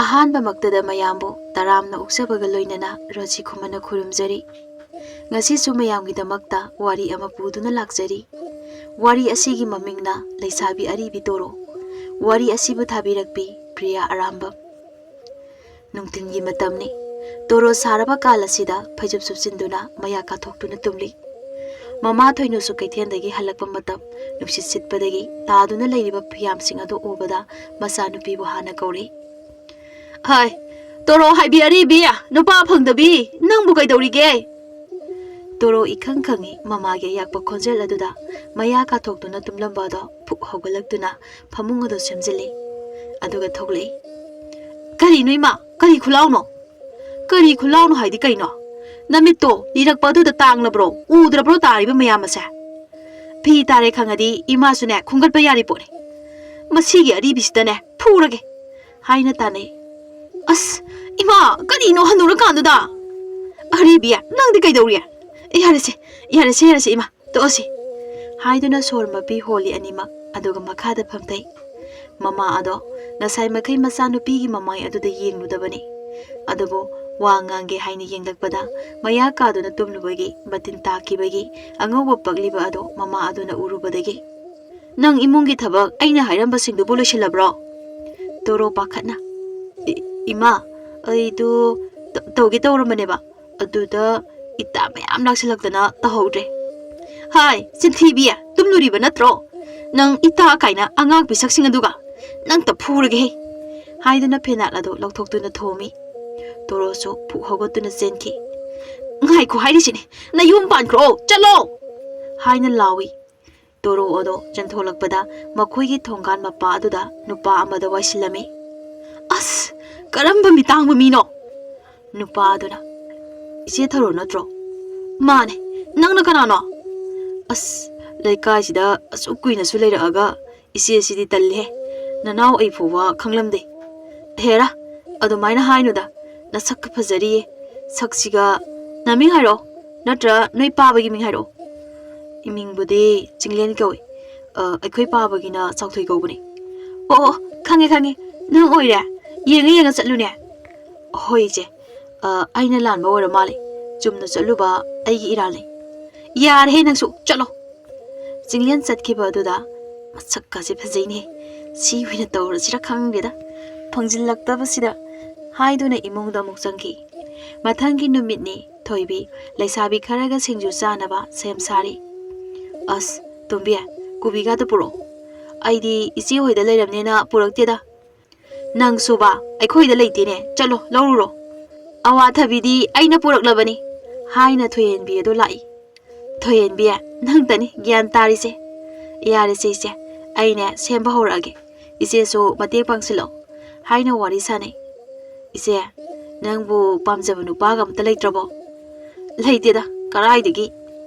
ꯑꯍꯥꯟꯕ ꯃꯛꯇꯗ ꯃꯌꯥꯝꯕꯨ ꯇꯔꯥꯝꯅ ꯑꯣꯛꯆꯕꯒ ꯂꯣꯏꯅꯅ ꯔꯣꯖꯤ ꯈꯨꯃꯟꯅ ꯈꯨꯔꯨꯝꯖꯔꯤ꯫ ꯉꯁꯤꯁꯨ ꯃꯌꯥꯝꯒꯤꯗꯃꯛꯇ ꯋꯥꯔꯤ ꯑꯃ ꯄꯨꯗꯨꯅ ꯂꯥꯛꯆꯔꯤ꯫ ꯋꯥꯔꯤ ꯑꯁꯤꯒꯤ ꯃꯃꯤꯡꯅ ꯂꯩꯁꯥꯕꯤ ꯑꯔꯤꯕꯤ ꯇꯣꯔꯣ꯫ ꯋꯥꯔꯤ ꯑꯁꯤꯕꯨ ꯊꯥꯕꯤꯔꯛꯄꯤ ꯄ꯭ꯔꯤꯌꯥ ꯑꯔꯥꯝꯕꯝ꯫ ꯅꯨꯡꯊꯤꯟꯒꯤ ꯃꯇꯝꯅꯤ꯫ ꯇꯣꯔꯣ ꯁꯥꯔꯕ ꯀꯥꯜ ꯑꯁꯤꯗ ꯐꯩꯖꯨꯞ ꯁꯨꯞꯆꯤꯟꯗꯨꯅ ꯃꯌꯥ ꯀꯥꯊꯣꯛꯇꯨꯅ ꯇꯨꯝꯂꯤ꯫ ꯃꯃꯥ ꯊꯣꯏꯅꯨꯁꯨ ꯀꯩꯊꯦꯜꯗꯒꯤ ꯍꯜꯂꯛꯄ ꯃꯇꯝ ꯅꯨꯡꯁꯤꯠ ꯁꯤꯠꯄꯗꯒꯤ ꯇꯥꯗꯨꯅ ꯂꯩꯔꯤꯕ ꯐꯤꯌꯥꯝꯁꯤꯡ ꯑꯗꯨ ꯎꯕꯗ ꯃꯆꯥꯅꯨꯄꯤꯕꯨ ꯍꯥꯟꯅ ꯀꯧꯔꯤ꯫ "ꯍꯥꯏ ꯇꯣꯔꯣ ꯍꯥꯏꯕꯤ ꯑꯔꯤꯕꯤ, ꯅꯨꯄꯥ ꯐꯪꯗꯕꯤ, ꯅꯪꯕꯨ ꯀꯩꯗꯧꯔꯤꯒꯦ?" ꯇꯣꯔꯣ ꯏꯈꯪ ꯈꯪꯏ ꯃꯃꯥꯒꯤ ꯑꯌꯥꯛꯄ ꯈꯣꯟꯖꯦꯜ ꯑꯗꯨꯗ ꯃꯌꯥ ꯀꯥꯊꯣꯛꯇꯨꯅ ꯇꯨꯝꯂꯝꯕ ꯑꯗꯣ ꯐꯨꯛ ꯍꯧꯒꯠꯂꯛꯇꯨꯅ ꯐꯃꯨꯡ ꯑꯗꯨ ꯁꯦꯝꯖꯤꯜꯂꯤ꯫ ꯑꯗꯨꯒ ꯊꯣꯛꯂꯛꯏ꯫ "ꯀꯔꯤꯅꯣ ꯏꯃꯥ, ꯀꯔꯤ ꯈꯨꯜꯂꯥꯎꯅꯣ? ꯀꯔꯤ ꯈꯨꯜꯂꯥꯎꯅꯣ ꯍꯥꯏꯗꯤ ꯀꯩꯅꯣ? ꯅꯃꯤꯠꯇꯣ ꯂꯤꯔꯛꯄ ꯑꯗꯨꯗ ꯇꯥꯡꯂꯕ꯭ꯔꯣ? ꯎꯗ꯭ꯔꯕ꯭ꯔꯣ ꯇꯥꯔꯤꯕ ꯃꯌꯥꯝ ꯑꯁꯦ? ꯐꯤ ꯇꯥꯔꯦ ꯈꯪꯉꯗꯤ ꯏꯃꯥꯁꯨꯅꯦ ꯈꯨꯝꯒꯠꯄ ꯌꯥꯔꯤ ꯄꯣꯠꯅꯤ꯫ ꯃꯁꯤꯒꯤ ꯑꯔꯤꯕꯤꯁꯤꯗꯅꯦ ꯐꯨꯔꯒꯦ" ꯍꯥꯏꯅ ꯇꯥꯟꯅꯩ꯫ "ꯑꯁ ꯏꯃꯥ, ꯀꯔꯤꯅꯣ ꯍꯟꯅꯨꯔꯀꯥꯟꯗꯨꯗ? ꯑꯔꯤꯕꯤ, ꯅꯪꯗꯤ ꯀꯩꯗꯧꯔꯤ? ꯌꯥꯔꯦꯁꯦ ꯏꯃꯥ, ꯇꯣꯛꯑꯁꯤ" ꯍꯥꯏꯗꯨꯅ ꯁꯣꯔ ꯃꯄꯤ ꯍꯣꯜꯂꯤ ꯑꯅꯤꯃꯛ, ꯑꯗꯨꯒ ꯃꯈꯥꯗ ꯐꯝꯊꯩ꯫ ꯃꯃꯥ ꯑꯗꯣ ꯉꯁꯥꯏ ꯃꯈꯩ ꯃꯆꯥꯅꯨꯄꯤꯒꯤ ꯃꯃꯥꯏ ꯑꯗꯨꯗ ꯌꯦꯡꯂꯨꯗꯕꯅꯤ꯫ ꯑꯗꯨꯕꯨ ꯋꯥ ꯉꯥꯡꯒꯦ ꯍꯥꯏꯅ ꯌꯦꯡꯂꯛꯄꯗ ꯃꯌꯥ ꯀꯥꯗꯨꯅ ꯇꯨꯝꯂꯨꯕꯒꯤ ꯃꯇꯤꯟ ꯇꯥꯈꯤꯕꯒꯤ ꯑꯉꯧꯕ ꯄꯛꯂꯤꯕ ꯑꯗꯣ ꯃꯃꯥ ꯑꯗꯨꯅ ꯎꯔꯨꯕꯗꯒꯤ, "ꯅꯪ ꯏꯃꯨꯡꯒꯤ ꯊꯕꯛ ꯑꯩꯅ ꯍꯥꯏꯔꯝꯕꯁꯤꯡꯗꯨꯕꯨ ꯂꯣꯏꯁꯤꯜꯂꯕ꯭ꯔꯣ?" ꯇꯣꯔꯣ ꯄꯥꯈꯠꯅ, "ꯏꯃꯥ, ꯑꯩꯗꯨ ꯇꯧꯒꯦ ꯇꯧꯔꯝꯕꯅꯦꯕ, ꯑꯗꯨꯗ ꯏꯇꯥ ꯃꯌꯥꯝ ꯂꯥꯛꯁꯤꯜꯂꯛꯇꯅ ꯇꯧꯍꯧꯗ꯭ꯔꯦ." "ꯍꯥꯏ ꯆꯤꯟꯊꯤꯕꯤ, ꯇꯨꯝꯂꯨꯔꯤꯕ ꯅꯠꯇ꯭ꯔꯣ? ꯅꯪ ꯏꯇꯥ ꯀꯥꯏꯅ ꯑꯉꯥꯡ ꯄꯤꯁꯛꯁꯤꯡ ꯑꯗꯨꯒ ꯅꯪꯇ ꯐꯨꯔꯒꯦꯍꯦ" ꯍꯥꯏꯗꯨꯅ ꯐꯦꯅꯥꯠ ꯑꯗꯨ ꯂꯧꯊꯣꯛꯇꯨꯅ ꯊꯣꯝꯃꯤ꯫ ꯇꯣꯔꯣꯁꯨ ꯐꯨꯛ ꯍꯧꯒꯠꯇꯨꯅ ꯆꯦꯟꯈꯤ꯫ "ꯉꯥꯏꯈꯣ ꯍꯥꯏꯔꯤꯁꯤꯅꯦ, ꯅꯌꯨꯝ ꯄꯥꯟꯈ꯭ꯔꯣ, ꯆꯠꯂꯣ" ꯍꯥꯏꯅ ꯂꯥꯎꯏ꯫ ꯇꯣꯔꯣ ꯑꯗꯣ ꯆꯦꯟꯊꯣꯛꯂꯛꯄꯗ ꯃꯈꯣꯏꯒꯤ ꯊꯣꯡꯒꯥꯟ ꯃꯄꯥ ꯑꯗꯨꯗ ꯅꯨꯄꯥ ꯑꯃꯗ ꯋꯥꯏꯁꯤꯜꯂꯝꯃꯤ꯫ "ꯑꯁ, ꯀꯔꯝꯕ ꯃꯤꯇꯥꯡꯕ ꯃꯤꯅꯣ?" ꯅꯨꯄꯥ ꯑꯗꯨꯅ, "ꯏꯆꯦ ꯊꯔꯣ ꯅꯠꯇ꯭ꯔꯣ?" "ꯃꯥꯅꯦ, ꯅꯪꯅ ꯀꯅꯥꯅꯣ?" "ꯑꯁ, ꯂꯩꯀꯥꯏꯁꯤꯗ ꯑꯁꯨꯛ ꯀꯨꯏꯅꯁꯨ ꯂꯩꯔꯛꯑꯒ ꯏꯆꯦꯁꯤꯗꯤ ꯇꯜꯂꯤꯍꯦ, ꯅꯅꯥꯎ ꯑꯩ ꯐꯥꯎꯕ ꯈꯪꯂꯝꯗꯦ." "ꯍꯦꯔꯥ, ꯑꯗꯨꯃꯥꯏꯅ ꯍꯥꯏꯅꯨꯗ, ꯅꯁꯛꯀ ꯐꯖꯔꯤꯌꯦ, ꯁꯛꯁꯤꯒ ꯅꯃꯤꯡ ꯍꯥꯏꯔꯛꯑꯣ, ꯅꯠꯇ꯭ꯔ ꯅꯣꯏ ꯄꯥꯕꯒꯤ ꯃꯤꯡ ꯍꯥꯏꯔꯛꯑꯣ." "ꯏꯃꯤꯡꯕꯨꯗꯤ ꯆꯤꯡꯂꯦꯟ ꯀꯧꯏ, ꯑꯩꯈꯣꯏ ꯄꯥꯕꯒꯤꯅ ꯆꯥꯎꯊꯣꯏ ꯀꯧꯕꯅꯤ." "ꯑꯣ, ꯈꯪꯉꯦ, ꯅꯪ ꯑꯣꯏꯔꯦ, ꯌꯦꯡꯉ ꯆꯠꯂꯨꯅꯦ." "ꯍꯣꯏ ꯏꯆꯦ, ꯑꯩꯅ ꯂꯥꯟꯕ ꯑꯣꯏꯔ ꯃꯥꯜꯂꯦ, ꯆꯨꯝꯅ ꯆꯠꯂꯨꯕ ꯑꯩꯒꯤ ꯏꯔꯥꯜꯅꯤ." "ꯌꯥꯔꯦꯍꯦ ꯅꯪꯁꯨ, ꯆꯠꯂꯣ." ꯆꯤꯡꯂꯦꯟ ꯆꯠꯈꯤꯕ ꯑꯗꯨꯗ, "ꯃꯁꯛꯀꯁꯦ ꯐꯖꯩꯅꯦ, ꯁꯤ ꯑꯣꯏꯅ ꯇꯧꯔꯁꯤꯔ ꯈꯪꯗꯦꯗ, ꯐꯪꯖꯤꯜꯂꯛꯇꯕꯁꯤꯗ" ꯍꯥꯏꯗꯨꯅ ꯏꯃꯨꯡꯗ ꯑꯃꯨꯛ ꯆꯪꯈꯤ꯫ ꯃꯊꯪꯒꯤ ꯅꯨꯃꯤꯠꯅꯤ, ꯊꯣꯏꯕꯤ ꯂꯩꯁꯥꯕꯤ ꯈꯔꯒ ꯁꯤꯡꯖꯨ ꯆꯥꯅꯕ ꯁꯦꯝ ꯁꯥꯔꯤ꯫ "ꯑꯁ ꯇꯣꯝꯕꯤ, ꯀꯣꯕꯤꯒꯥꯗꯣ ꯄꯨꯔꯛꯑꯣ, ꯑꯩꯗꯤ ꯏꯆꯦ ꯍꯣꯏꯗ ꯂꯩꯔꯝꯅꯦꯅ ꯄꯨꯔꯛꯇꯦꯗ." "ꯅꯪꯁꯨꯕ ꯑꯩꯈꯣꯏꯗ ꯂꯩꯇꯦꯅꯦ, ꯆꯠꯂꯣ ꯂꯧꯔꯨꯔꯣ." "ꯑꯋꯥꯊꯕꯤꯗꯤ ꯑꯩꯅ ꯄꯨꯔꯛꯂꯕꯅꯤ" ꯍꯥꯏꯅ ꯊꯣꯏꯍꯦꯟꯕꯤ ꯑꯗꯨ ꯂꯥꯛꯏ꯫ "ꯊꯣꯏꯍꯦꯟꯕꯤ, ꯅꯪꯇꯅꯤ ꯒ꯭ꯌꯥꯟ ꯇꯥꯔꯤꯁꯦ." "ꯌꯥꯔꯦꯁꯦ ꯏꯆꯦ, ꯑꯩꯅꯦ ꯁꯦꯝꯕ ꯍꯧꯔꯛꯑꯒꯦ, ꯏꯆꯦꯁꯨ ꯃꯇꯦꯡ ꯄꯥꯡꯁꯤꯜꯂꯣ" ꯍꯥꯏꯅ ꯋꯥꯔꯤ ꯁꯥꯟꯅꯩ꯫ "ꯏꯆꯦ, ꯅꯪꯕꯨ ꯄꯥꯝꯖꯕ ꯅꯨꯄꯥꯒ ꯑꯝꯇ ꯂꯩꯇ꯭ꯔꯕꯣ?" "ꯂꯩꯇꯦꯗ, ꯀꯔꯥꯏꯗꯒꯤ?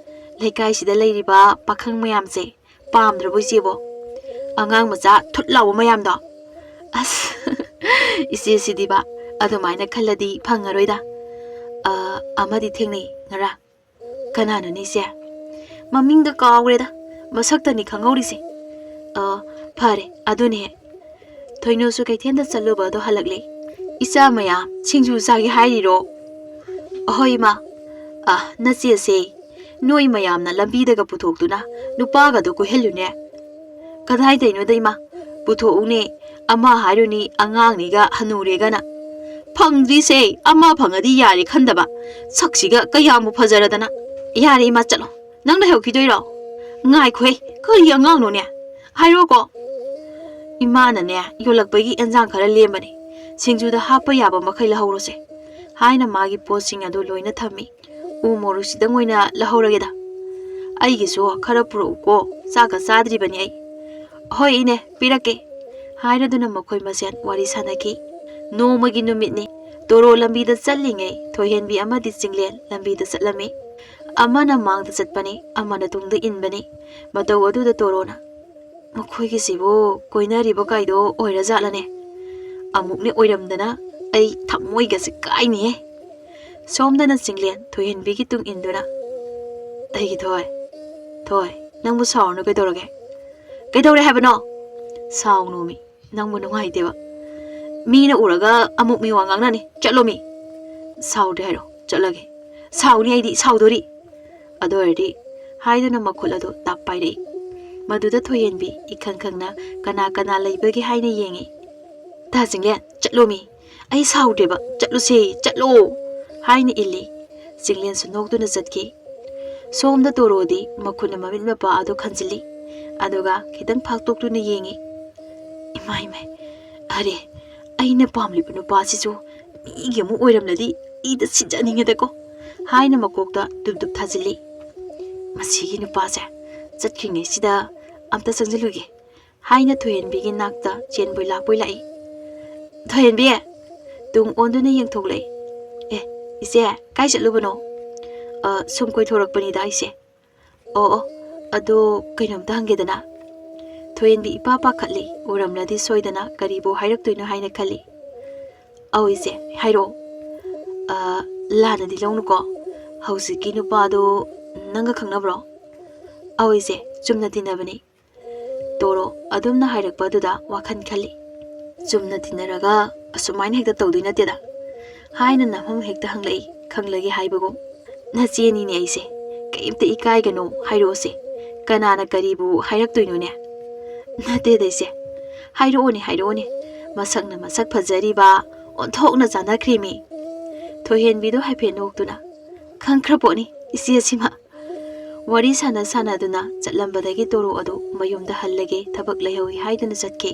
ꯂꯩꯀꯥꯏꯁꯤꯗ ꯂꯩꯔꯤꯕ ꯄꯥꯈꯪ ꯃꯌꯥꯝꯁꯦ ꯄꯥꯝꯗ꯭ꯔꯕꯣ ꯏꯆꯦꯕꯣ? ꯑꯉꯥꯡ ꯃꯆꯥ ꯊꯨꯠ ꯂꯥꯎꯕ ꯃꯌꯥꯝꯗꯣ." "ꯑꯁ ꯏꯆꯦꯁꯤꯗꯤꯕ, ꯑꯗꯨꯃꯥꯏꯅ ꯈꯜꯂꯗꯤ ꯐꯪꯉꯔꯣꯏꯗ. ꯑꯃꯗꯤ ꯊꯦꯡꯅꯩ ꯉꯔꯥꯡ." "ꯀꯅꯥꯅꯣꯅꯦ ꯏꯆꯦ?" "ꯃꯃꯤꯡꯒ ꯀꯥꯎꯈ꯭ꯔꯦꯗ, ꯃꯁꯛꯇꯅꯤ ꯈꯪꯍꯧꯔꯤꯁꯦ." "ꯐꯔꯦ, ꯑꯗꯨꯅꯦ." ꯊꯣꯏꯅꯨꯁꯨ ꯀꯩꯊꯦꯜꯗ ꯆꯠꯂꯨꯕ ꯑꯗꯣ ꯍꯜꯂꯛꯂꯦ꯫ "ꯏꯆꯥ ꯃꯌꯥꯝ ꯁꯤꯡꯖꯨ ꯆꯥꯒꯦ ꯍꯥꯏꯔꯤꯔꯣ?" "ꯑꯍꯣꯏ ꯏꯃꯥ, ꯅꯆꯦꯁꯦ ꯅꯣꯏ ꯃꯌꯥꯝꯅ ꯂꯝꯕꯤꯗꯒ ꯄꯨꯊꯣꯛꯇꯨꯅ ꯅꯨꯄꯥꯒꯗꯣ ꯀꯣꯏꯍꯜꯂꯨꯅꯦ." "ꯀꯗꯥꯏꯗꯩꯅꯣꯗ ꯏꯃꯥ, ꯄꯨꯊꯣꯛꯎꯅꯦ, ꯑꯃ ꯍꯥꯏꯔꯨꯅꯤ ꯑꯉꯥꯡꯅꯤꯒ ꯍꯅꯨꯔꯦꯒꯅ. ꯐꯪꯗ꯭ꯔꯤꯁꯦ ꯑꯃ ꯐꯪꯉꯗꯤ ꯌꯥꯔꯦ ꯈꯟꯗꯕ, ꯁꯛꯁꯤꯒ ꯀꯌꯥꯃꯨꯛ ꯐꯖꯔꯗꯅ." "ꯌꯥꯔꯦ ꯏꯃꯥ, ꯆꯠꯂꯣ, ꯅꯪ ꯂꯩꯍꯧꯈꯤꯗꯣꯏꯔꯣ?" "ꯉꯥꯏꯈꯣꯍꯦ, ꯀꯔꯤ ꯑꯉꯥꯡꯅꯣꯅꯦ, ꯍꯥꯏꯔꯣꯀꯣ." "ꯏꯃꯥꯅꯅꯦ ꯌꯣꯜꯂꯛꯄꯒꯤ ꯑꯦꯟꯖꯥꯡ ꯈꯔ ꯂꯦꯝꯕꯅꯤ, ꯁꯤꯡꯖꯨꯗ ꯍꯥꯞꯄ ꯌꯥꯕ ꯃꯈꯩ ꯂꯧꯍꯧꯔꯣꯁꯦ" ꯍꯥꯏꯅ ꯃꯥꯒꯤ ꯄꯣꯠꯁꯤꯡ ꯑꯗꯨ ꯂꯣꯏꯅ ꯊꯝꯃꯤ꯫ "ꯎ ꯃꯣꯔꯣꯛꯁꯤꯗꯪ ꯑꯣꯏꯅ ꯂꯧꯍꯧꯔꯒꯦꯗ, ꯑꯩꯒꯤꯁꯨ ꯈꯔ ꯄꯨꯔꯛꯎꯀꯣ, ꯆꯥꯛꯀ ꯆꯥꯗ꯭ꯔꯤꯕꯅꯤ ꯑꯩ." "ꯍꯣꯏ ꯏꯅꯦ, ꯄꯤꯔꯛꯀꯦ" ꯍꯥꯏꯔꯗꯨꯅ ꯃꯈꯣꯏ ꯃꯁꯦꯟ ꯋꯥꯔꯤ ꯁꯥꯟꯅꯈꯤ꯫ ꯅꯣꯡꯃꯒꯤ ꯅꯨꯃꯤꯠꯅꯤ꯫ ꯇꯣꯔꯣ ꯂꯝꯕꯤꯗ ꯆꯠꯂꯤꯉꯩ ꯊꯣꯏꯍꯦꯟꯕꯤ ꯑꯃꯗꯤ ꯆꯤꯡꯂꯦꯟ ꯂꯝꯕꯤꯗ ꯆꯠꯂꯝꯃꯤ꯫ ꯑꯃꯅ ꯃꯥꯡꯗ ꯆꯠꯄꯅꯤ, ꯑꯃꯅ ꯇꯨꯡꯗ ꯏꯟꯕꯅꯤ꯫ ꯃꯇꯧ ꯑꯗꯨꯗ ꯇꯣꯔꯣꯅ, "ꯃꯈꯣꯏꯒꯤꯁꯤꯕꯨ ꯀꯣꯏꯅꯔꯤꯕ ꯀꯥꯏꯗꯣ ꯑꯣꯏꯔꯖꯥꯠꯂꯅꯦ? ꯑꯃꯨꯛꯅꯦ ꯑꯣꯏꯔꯝꯗꯅ ꯑꯩ ꯊꯃꯣꯏꯒꯁꯦ ꯀꯥꯏꯅꯤꯍꯦ." ꯁꯣꯝꯗꯅ ꯆꯤꯡꯂꯦꯟ ꯊꯣꯏꯍꯦꯟꯕꯤꯒꯤ ꯇꯨꯡ ꯏꯟꯗꯨꯅ, "ꯑꯩꯒꯤ ꯊꯣꯏ, ꯅꯪꯕꯨ ꯁꯥꯎꯔꯅꯨ ꯀꯩꯗꯧꯔꯒꯦ?" "ꯀꯩꯗꯧꯔꯦ ꯍꯥꯏꯕꯅꯣ?" "ꯁꯥꯎꯅꯣꯃꯤ, ꯅꯪꯕꯨ ꯅꯨꯡꯉꯥꯏꯇꯦꯕ." ꯃꯤꯅ ꯎꯔꯒ ꯑꯃꯨꯛ ꯃꯤ ꯋꯥ ꯉꯥꯡꯅꯅꯤ ꯆꯠꯂꯣ ꯃꯤ ꯁꯥꯎꯗ꯭ꯔꯦ ꯍꯥꯏꯔꯣ ꯆꯠꯂꯒꯦ ꯁꯥꯎꯅꯤ ꯑꯩꯗꯤ ꯁꯥꯎꯗꯣꯔꯤ ꯑꯗꯨ ꯑꯣꯏꯔꯗꯤ ꯍꯥꯏꯗꯨꯅ ꯃꯈꯨꯠ ꯑꯗꯨ ꯇꯥꯞ ꯄꯥꯏꯔꯛꯏ ꯃꯗꯨꯗ ꯊꯣꯏꯍꯦꯟꯕꯤ ꯏꯈꯪ ꯈꯪꯅ ꯀꯅꯥ ꯀꯅꯥ ꯂꯩꯕꯒꯦ ꯍꯥꯏꯅ ꯌꯦꯡꯉꯤ ꯇꯥ ꯆꯤꯡꯂꯦꯟ ꯆꯠꯂꯣ ꯃꯤ ꯑꯩ ꯁꯥꯎꯗ꯭ꯔꯦꯕ ꯆꯠꯂꯨꯁꯦ ꯆꯠꯂꯣ ꯍꯥꯏꯅ ꯏꯜꯂꯤ ꯆꯤꯡꯂꯦꯟꯁꯨ ꯅꯣꯛꯇꯨꯅ ꯆꯠꯈꯤ ꯁꯣꯝꯗ ꯇꯣꯔꯣꯗꯤ ꯃꯈꯨꯠꯅ ꯃꯃꯤꯠ ꯃꯄꯥ ꯑꯗꯨ ꯈꯟꯖꯤꯜꯂꯤ ꯑꯗꯨꯒ ꯈꯤꯇꯪ ꯐꯥꯛꯇꯣꯛꯇꯨꯅ ꯌꯦꯡꯉꯤ ꯏꯃꯥꯏ ꯏꯃꯥꯏ ꯑꯔꯦ ꯑꯩꯅ ꯄꯥꯝꯂꯤꯕ ꯅꯨꯄꯥꯁꯤꯁꯨ ꯃꯤꯒꯤ ꯑꯃꯨꯛ ꯑꯣꯏꯔꯝꯂꯗꯤ ꯏꯗ ꯁꯤꯖꯅꯤꯡꯉꯦꯗꯀꯣ ꯍꯥꯏꯅ ꯃꯀꯣꯛꯇ ꯗꯨꯞ ꯗꯨꯞ ꯊꯥꯖꯤꯜꯂꯤ ꯃꯁꯤꯒꯤ ꯅꯨꯄꯥꯁꯦ ꯆꯠꯈ꯭ꯔꯤꯉꯩꯁꯤꯗ ꯑꯝꯇ ꯆꯪꯁꯤꯜꯂꯨꯒꯦ ꯍꯥꯏꯅ ꯊꯣꯏꯍꯦꯟꯕꯤꯒꯤ ꯅꯥꯛꯇ ꯆꯦꯟꯕꯣꯏ ꯂꯥꯛꯄꯣꯏ ꯂꯥꯛꯏ ꯊꯣꯏꯍꯦꯟꯕꯤ ꯇꯨꯡ ꯑꯣꯟꯗꯨꯅ ꯌꯦꯡꯊꯣꯛꯂꯛꯏ ꯑꯦ ꯏꯆꯦ ꯀꯥꯏ ꯆꯠꯂꯨꯕꯅꯣ ꯁꯨꯝ ꯀꯣꯏꯊꯣꯔꯛꯄꯅꯤꯗ ꯑꯩꯁꯦ ꯑꯣ ꯑꯗꯣ ꯀꯩꯅꯣꯝꯇ ꯍꯪꯒꯦꯗꯅ ꯊꯣꯏꯍꯦꯟꯕꯤ ꯏꯄꯥ ꯄꯥꯈꯠꯂꯤ ꯎꯔꯝꯂꯗꯤ ꯁꯣꯏꯗꯅ ꯀꯔꯤꯕꯨ ꯍꯥꯏꯔꯛꯇꯣꯏꯅꯣ ꯍꯥꯏꯅ ꯈꯜꯂꯤ ꯑꯧ ꯏꯆꯦ ꯍꯥꯏꯔꯛꯑꯣ ꯂꯥꯟꯅꯗꯤ ꯂꯧꯅꯨꯀꯣ ꯍꯧꯖꯤꯛꯀꯤ ꯅꯨꯄꯥꯗꯣ ꯅꯪꯒ ꯈꯪꯅꯕ꯭ꯔꯣ ꯑꯧ ꯏꯆꯦ ꯆꯨꯝꯅ ꯇꯤꯟꯅꯕꯅꯤ ꯇꯣꯔꯣ ꯑꯗꯨꯝꯅ ꯍꯥꯏꯔꯛꯄ ꯑꯗꯨꯗ ꯋꯥꯈꯜ ꯈꯜꯂꯤ ꯆꯨꯝꯅ ꯇꯤꯟꯅꯔꯒ ꯑꯁꯨꯃꯥꯏꯅ ꯍꯦꯛꯇ ꯇꯧꯗꯣꯏ ꯅꯠꯇꯦꯗ ꯍꯥꯏꯅ ꯅꯝꯐꯝ ꯍꯦꯛꯇ ꯍꯪꯂꯛꯏ ꯈꯪꯂꯒꯦ ꯍꯥꯏꯕꯒꯨꯝ ꯅꯆꯦꯅꯤꯅꯦ ꯑꯩꯁꯦ ꯀꯩꯝꯇ ꯏꯀꯥꯏꯒꯅꯣ ꯍꯥꯏꯔꯛꯑꯣꯁꯦ ꯀꯅꯥꯅ ꯀꯔꯤꯕꯨ ꯍꯥꯏꯔꯛꯇꯣꯏꯅꯣꯅꯦ ꯅꯠꯇꯦꯗ ꯏꯆꯦ ꯍꯥꯏꯔꯛꯑꯣꯅꯦ ꯃꯁꯛꯅ ꯃꯁꯛ ꯐꯖꯔꯤꯕ ꯑꯣꯟꯊꯣꯛꯅ ꯆꯥꯟꯅꯈ꯭ꯔꯤꯃꯤ ꯊꯣꯏꯍꯦꯟꯕꯤꯗꯣ ꯍꯥꯏꯐꯦꯠ ꯅꯣꯛꯇꯨꯅ ꯈꯪꯈ꯭ꯔ ꯄꯣꯠꯅꯤ ꯏꯆꯦꯁꯤꯃ ꯋꯥꯔꯤ ꯁꯥꯟꯅꯗꯨꯅ ꯆꯠꯂꯝꯕꯗꯒꯤ ꯇꯣꯔꯣ ꯑꯗꯨ ꯃꯌꯨꯝꯗ ꯍꯜꯂꯒꯦ ꯊꯕꯛ ꯂꯩꯍꯧꯏ ꯍꯥꯏꯗꯨꯅ ꯆꯠꯈꯤ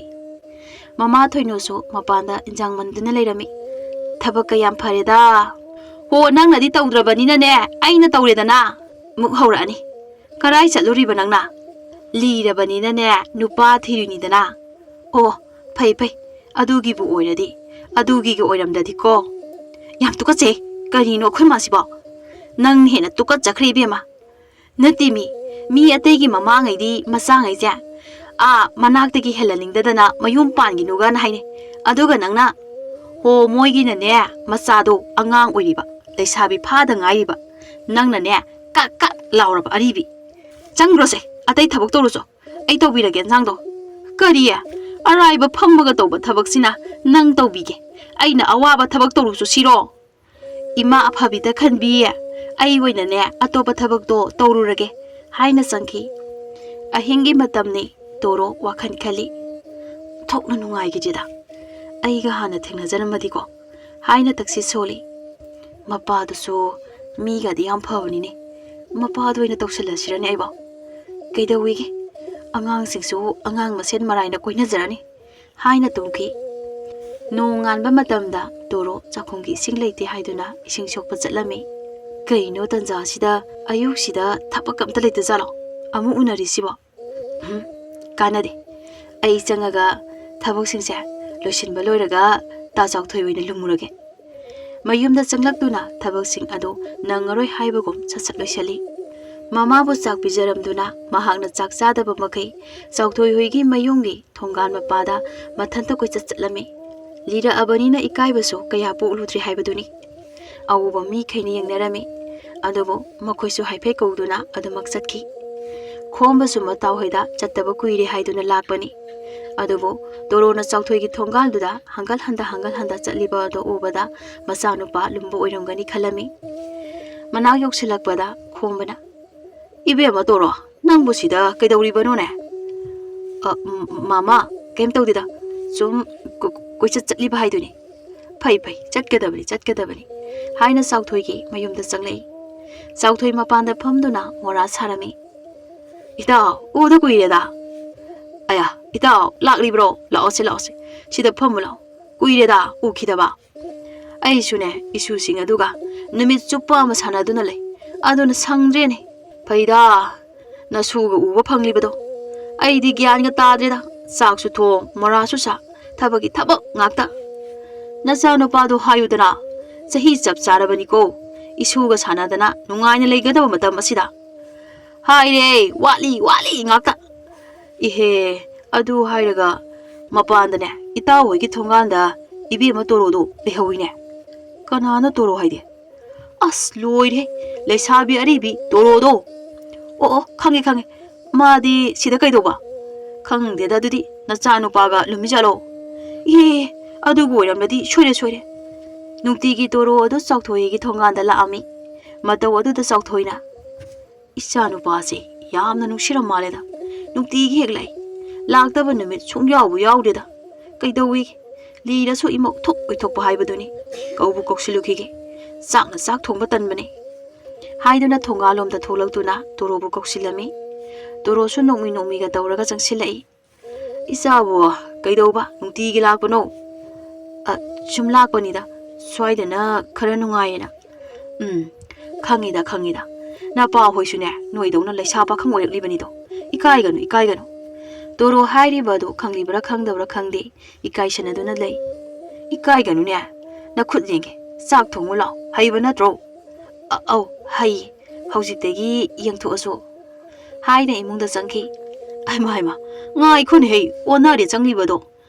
ꯃꯃꯥ ꯊꯣꯏꯅꯣꯁꯨ ꯃꯄꯥꯟꯗ ꯏꯟꯖꯥꯡ ꯃꯟꯗꯨꯅ ꯂꯩꯔꯝꯃꯤ ꯊꯕꯛꯀ ꯌꯥꯝ ꯐꯔꯦꯗ ꯍꯣ ꯅꯪꯅꯗꯤ ꯇꯧꯗ꯭ꯔꯕꯅꯤꯅꯅꯦ ꯑꯩꯅ ꯇꯧꯔꯦꯗꯅ ꯃꯨꯛ ꯍꯧꯔꯛꯑꯅꯤ ꯀꯔꯥꯏ ꯆꯠꯂꯨꯔꯤꯕ ꯅꯪꯅ ꯂꯤꯔꯕꯅꯤꯅꯅꯦ ꯅꯨꯄꯥ ꯊꯤꯔꯤꯅꯤꯗꯅ ꯑꯣ ꯐꯩ ꯑꯗꯨꯒꯤꯕꯨ ꯑꯣꯏꯔꯗꯤ ꯑꯗꯨꯒꯤꯒ ꯑꯣꯏꯔꯝꯗꯗꯤꯀꯣ ꯌꯥꯝ ꯇꯨꯀꯠꯆꯩ ꯀꯔꯤꯅꯣ ꯑꯩꯈꯣꯏ ꯃꯥꯁꯤꯕꯣ ꯅꯪ ꯍꯦꯟꯅ ꯇꯨꯀꯠꯆꯈ꯭ꯔꯦ ꯏꯕꯦꯝꯃ ꯅꯠꯇꯦ ꯃꯤ ꯑꯇꯩꯒꯤ ꯃꯃꯥꯉꯩꯗꯤ ꯃꯆꯥꯉꯩꯁꯦ ꯃꯅꯥꯛꯇꯒꯤ ꯍꯦꯜꯍꯟꯅꯤꯡꯗꯗꯅ ꯃꯌꯨꯝ ꯄꯥꯟꯈꯤꯅꯨꯒꯅ ꯍꯥꯏꯅꯩ ꯑꯗꯨꯒ ꯅꯪꯅ ꯍꯣ ꯃꯣꯏꯒꯤꯅꯅꯦ ꯃꯆꯥꯗꯣ ꯑꯉꯥꯡ ꯑꯣꯏꯔꯤꯕ ꯂꯩꯁꯥꯕꯤ ꯐꯥꯗ ꯉꯥꯏꯔꯤꯕ ꯅꯪꯅꯅꯦ ꯀꯛ ꯀꯛ ꯂꯥꯎꯔꯕ ꯑꯔꯤꯕꯤ ꯆꯪꯈ꯭ꯔꯣꯁꯦ ꯑꯇꯩ ꯊꯕꯛ ꯇꯧꯔꯨꯆꯣ ꯑꯩ ꯇꯧꯕꯤꯔꯒꯦ ꯏꯟꯖꯥꯡꯗꯣ ꯀꯔꯤ ꯑꯔꯥꯏꯕ ꯐꯝꯃꯒ ꯇꯧꯕ ꯊꯕꯛꯁꯤꯅ ꯅꯪ ꯇꯧꯕꯤꯒꯦ ꯑꯩꯅ ꯑꯋꯥꯕ ꯊꯕꯛ ꯇꯧꯔꯨꯆꯣ ꯁꯤꯔꯣ ꯏꯃꯥ ꯑꯐꯕꯤꯗ ꯈꯟꯕꯤ ꯑꯩ ꯑꯣꯏꯅꯅꯦ ꯑꯇꯣꯞꯄ ꯊꯕꯛꯇꯣ ꯇꯧꯔꯨꯔꯒꯦ ꯍꯥꯏꯅ ꯆꯪꯈꯤ ꯑꯍꯤꯡꯒꯤ ꯃꯇꯝꯅꯤ ꯇꯣꯔꯣ ꯋꯥꯈꯜ ꯈꯜꯂꯤ ꯊꯣꯛꯅ ꯅꯨꯡꯉꯥꯏꯈꯤꯗꯦꯗ ꯑꯩꯒ ꯍꯥꯟꯅ ꯊꯦꯡꯅꯖꯔꯝꯃꯗꯤꯀꯣ ꯍꯥꯏꯅ ꯇꯛꯁꯤ ꯁꯣꯜꯂꯤ ꯃꯄꯥꯗꯨꯁꯨ ꯃꯤꯒꯗꯤ ꯌꯥꯝ ꯐꯕꯅꯤꯅꯦ ꯃꯄꯥꯗꯣ ꯑꯣꯏꯅ ꯇꯧꯁꯜꯂꯁꯤꯔꯅꯦ ꯑꯩꯕꯣ ꯀꯩꯗꯧꯋꯤꯒꯦ ꯑꯉꯥꯡꯁꯤꯡꯁꯨ ꯑꯉꯥꯡ ꯃꯁꯦꯟ ꯃꯔꯥꯏꯅ ꯀꯣꯏꯅꯖꯔꯅꯤ ꯍꯥꯏꯅ ꯇꯨꯝꯈꯤ ꯅꯣꯡ ꯉꯥꯟꯕ ꯃꯇꯝꯗ ꯇꯣꯔꯣ ꯆꯥꯛꯈꯨꯝꯒꯤ ꯏꯁꯤꯡ ꯂꯩꯇꯦ ꯍꯥꯏꯗꯨꯅ ꯏꯁꯤꯡ ꯁꯣꯛꯄ ꯆꯠꯂꯝꯃꯤ ꯀꯩꯅꯣ ꯇꯟꯖꯥꯁꯤꯗ ꯑꯌꯨꯛꯁꯤꯗ ꯊꯕꯛ ꯑꯝꯇ ꯂꯩꯇꯖꯥꯠꯂꯣ ꯑꯃꯨꯛ ꯎꯅꯔꯤꯁꯤꯕꯣ ꯀꯥꯟꯅꯗꯦ ꯑꯩ ꯆꯪꯉꯒ ꯊꯕꯛꯁꯤꯡꯁꯦ ꯂꯣꯏꯁꯤꯟꯕ ꯂꯣꯏꯔꯒ ꯇꯥ ꯆꯥꯎꯊꯣꯏ ꯑꯣꯏꯅ ꯂꯨꯝꯃꯨꯔꯒꯦ ꯃꯌꯨꯝꯗ ꯆꯪꯂꯛꯇꯨꯅ ꯊꯕꯛꯁꯤꯡ ꯑꯗꯨ ꯅꯪꯉꯔꯣꯏ ꯍꯥꯏꯕꯒꯨꯝ ꯁꯠ ꯂꯣꯏꯁꯤꯜꯂꯤ ꯃꯃꯥꯕꯨ ꯆꯥꯛ ꯄꯤꯖꯔꯝꯗꯨꯅ ꯃꯍꯥꯛꯅ ꯆꯥꯛ ꯆꯥꯗꯕ ꯃꯈꯩ ꯆꯥꯎꯊꯣꯏ ꯍꯣꯏꯒꯤ ꯃꯌꯨꯝꯒꯤ ꯊꯣꯡꯒꯥꯟ ꯃꯄꯥꯗ ꯃꯊꯟꯇ ꯀꯣꯏꯆꯠ ꯆꯠꯂꯝꯃꯤ ꯂꯤꯔꯛꯑꯕꯅꯤꯅ ꯏꯀꯥꯏꯕꯁꯨ ꯀꯌꯥ ꯄꯣꯛꯂꯨꯗ꯭ꯔꯤ ꯍꯥꯏꯕꯗꯨꯅꯤ ꯑꯎꯕ ꯃꯤꯈꯩꯅ ꯌꯦꯡꯅꯔꯝꯃꯤ ꯑꯗꯨꯕꯨ ꯃꯈꯣꯏꯁꯨ ꯍꯥꯏꯐꯦꯠ ꯀꯧꯗꯨꯅ ꯑꯗꯨꯃꯛ ꯆꯠꯈꯤ ꯈꯣꯝꯕꯁꯨ ꯃꯇꯥꯎ ꯍꯣꯏꯗ ꯆꯠꯇꯕ ꯀꯨꯏꯔꯦ ꯍꯥꯏꯗꯨꯅ ꯂꯥꯛꯄꯅꯤ ꯑꯗꯨꯕꯨ ꯇꯣꯔꯣꯅ ꯆꯥꯎꯊꯣꯏꯒꯤ ꯊꯣꯡꯒꯥꯜꯗꯨꯗ ꯍꯪꯒꯠ ꯍꯟꯗ ꯆꯠꯂꯤꯕ ꯑꯗꯨ ꯎꯕꯗ ꯃꯆꯥꯅꯨꯄꯥ ꯂꯨꯝꯕ ꯑꯣꯏꯔꯝꯒꯅꯤ ꯈꯜꯂꯝꯃꯤ ꯃꯅꯥꯛ ꯌꯧꯁꯤꯜꯂꯛꯄꯗ ꯈꯣꯝꯕꯅ 이베마 또로 낭부시다 그이다우리버노네 마마 ꯀꯩꯝ ꯇꯧꯗꯦꯗ ꯁꯨꯝ ꯀꯣꯏꯆꯠ ꯆꯠꯂꯤꯕ ꯍꯥꯏꯗꯨꯅꯤ ꯐꯩ ꯆꯠꯀꯗꯕꯅꯤ ꯍꯥꯏꯅ ꯆꯥꯎꯊꯣꯏꯒꯤ ꯃꯌꯨꯝꯗ ꯆꯪꯂꯛꯏ ꯆꯥꯎꯊꯣꯏ ꯃꯄꯥꯟꯗ ꯐꯝꯗꯨꯅ ꯃꯣꯔꯥ ꯁꯥꯔꯝꯃꯤ 이따 우다 꾸이래다 아야 이따 락리브로 라오세 시다 펌물로 꾸이래다 우키다바 아이슈네 이슈싱 아두가 누밋 쭈빠 아마 사나두나 레 아두나 상드레네 ꯐꯩꯗ ꯅꯁꯨꯒ ꯎꯕ ꯐꯪꯂꯤꯕꯗꯣ ꯑꯩꯗꯤ ꯒ꯭ꯌꯥꯟꯒ ꯇꯥꯗ꯭ꯔꯦꯗ ꯆꯥꯛꯁꯨ ꯊꯣꯡ ꯃꯣꯔꯥꯁꯨ ꯁꯥ ꯊꯕꯛꯀꯤ ꯊꯕꯛ ꯉꯥꯛꯇ ꯅꯆꯥꯅꯨꯄꯥꯗꯣ ꯍꯥꯏꯌꯨꯗꯅ ꯆꯍꯤ ꯆꯞ ꯆꯥꯔꯕꯅꯤꯀꯣ ꯏꯁꯨꯒ ꯁꯥꯟꯅꯗꯅ ꯅꯨꯡꯉꯥꯏꯅ ꯂꯩꯒꯗꯕ ꯃꯇꯝ ꯑꯁꯤꯗ ꯍꯥꯏꯔꯦ ꯋꯥꯠꯂꯤ ꯉꯥꯛꯇ 이헤 ꯑꯗꯨ ꯍꯥꯏꯔꯒ ꯃꯄꯥꯟꯗꯅꯦ ꯏꯇꯥꯎ ꯍꯣꯏꯒꯤ ꯊꯣꯡꯒꯥꯟꯗ 이베마 또로도 ꯂꯩꯍꯧꯏꯅꯦ ꯀꯅꯥꯅ 또로 ꯍꯥꯏꯗꯤ ꯑꯁ ꯂꯣꯏꯔꯦ ꯂꯩꯁꯥꯕꯤ ꯑꯔꯤꯕꯤ ꯇꯣꯔꯣꯗꯣ ꯑꯣ ꯈꯪꯉꯦ ꯃꯥꯗꯤ ꯁꯤꯗ ꯀꯩꯗꯧꯕ ꯈꯪꯗꯦꯗ ꯑꯗꯨꯗꯤ ꯅꯆꯥꯅꯨꯄꯥꯒ ꯂꯨꯝꯃꯤꯖꯥꯠꯂꯣ ꯏꯍꯦ ꯑꯗꯨꯕꯨ ꯑꯣꯏꯔꯝꯂꯗꯤ ꯁꯣꯏꯔꯦ ꯅꯨꯡꯇꯤꯒꯤ ꯇꯣꯔꯣ ꯑꯗꯨ ꯆꯥꯎꯊꯣꯏꯒꯤ ꯊꯣꯡꯒꯥꯟꯗ ꯂꯥꯛꯑꯝꯃꯤ ꯃꯇꯧ ꯑꯗꯨꯗ ꯆꯥꯎꯊꯣꯏꯅ ꯏꯆꯥ ꯅꯨꯄꯥꯁꯦ ꯌꯥꯝꯅ ꯅꯨꯡꯁꯤꯔꯝ ꯃꯥꯜꯂꯦꯗ ꯅꯨꯡꯇꯤꯒꯤ ꯍꯦꯛ ꯂꯥꯛꯏ ꯂꯥꯛꯇꯕ ꯅꯨꯃꯤꯠ ꯁꯨꯡꯌꯥꯎꯕꯨ ꯌꯥꯎꯗꯦꯗ ꯀꯩꯗꯧꯋꯤ ꯂꯤꯔꯁꯨ ꯏꯃꯧ ꯊꯣꯛ ꯑꯣꯏꯊꯣꯛꯄ ꯍꯥꯏꯕꯗꯨꯅꯤ ꯀꯧꯕꯨ ꯀꯧꯁꯤꯜꯂꯨꯈꯤꯒꯦ ꯆꯥꯛꯅ ꯆꯥꯛ ꯊꯣꯡꯕ ꯇꯟꯕꯅꯤ ꯍꯥꯏꯗꯨꯅ ꯊꯣꯡꯒꯥꯜꯂꯣꯝꯗ ꯊꯣꯛꯂꯛꯇꯨꯅ ꯇꯣꯔꯣꯕꯨ ꯀꯧꯁꯤꯜꯂꯝꯃꯤ ꯇꯣꯔꯣꯁꯨ ꯅꯣꯛꯃꯤꯒ ꯇꯧꯔꯒ ꯆꯪꯁꯤꯜꯂꯛꯏ ꯏꯆꯥꯕꯨ ꯀꯩꯗꯧꯕ ꯅꯨꯡꯇꯤꯒꯤ ꯂꯥꯛꯄꯅꯣ ꯁꯨꯝ ꯂꯥꯛꯄꯅꯤꯗ ꯁ꯭ꯋꯥꯏꯗꯅ ꯈꯔ ꯅꯨꯡꯉꯥꯏꯌꯦꯅ ꯈꯪꯉꯤꯗ ꯅꯄꯥ ꯍꯣꯏꯁꯨꯅꯦ ꯅꯣꯏꯗꯧꯅ ꯂꯩꯁꯥ ꯄꯥꯈꯪ ꯑꯣꯏꯔꯛꯂꯤꯕꯅꯤꯗꯣ ꯏꯀꯥꯏꯒꯅꯨ ꯇꯣꯔꯣ ꯍꯥꯏꯔꯤꯕ ꯑꯗꯨ ꯈꯪꯂꯤꯕ꯭ꯔꯥ ꯈꯪꯗꯕ꯭ꯔꯥ ꯈꯪꯗꯦ ꯏꯀꯥꯏꯁꯟꯅꯗꯨꯅ ꯂꯩ ꯏꯀꯥꯏꯒꯅꯨꯅꯦ ꯅꯈꯨꯠ ꯌꯦꯡꯒꯦ ꯆꯥꯛ ꯊꯣꯡꯉꯨ ꯂꯥꯎ ꯍꯩꯕ ꯅꯠꯇ꯭ꯔꯣ ꯑꯧ ꯍꯩ ꯍꯧꯖꯤꯛꯇꯒꯤ ꯌꯦꯡꯊꯣꯛꯑꯁꯨ ꯍꯥꯏꯅ ꯏꯃꯨꯡꯗ ꯆꯪꯈꯤ ꯍꯩꯃꯥ ꯉꯥꯏꯈꯣꯅꯦ ꯍꯩ ꯑꯣꯟꯅꯔꯦ ꯆꯪꯂꯤꯕꯗꯣ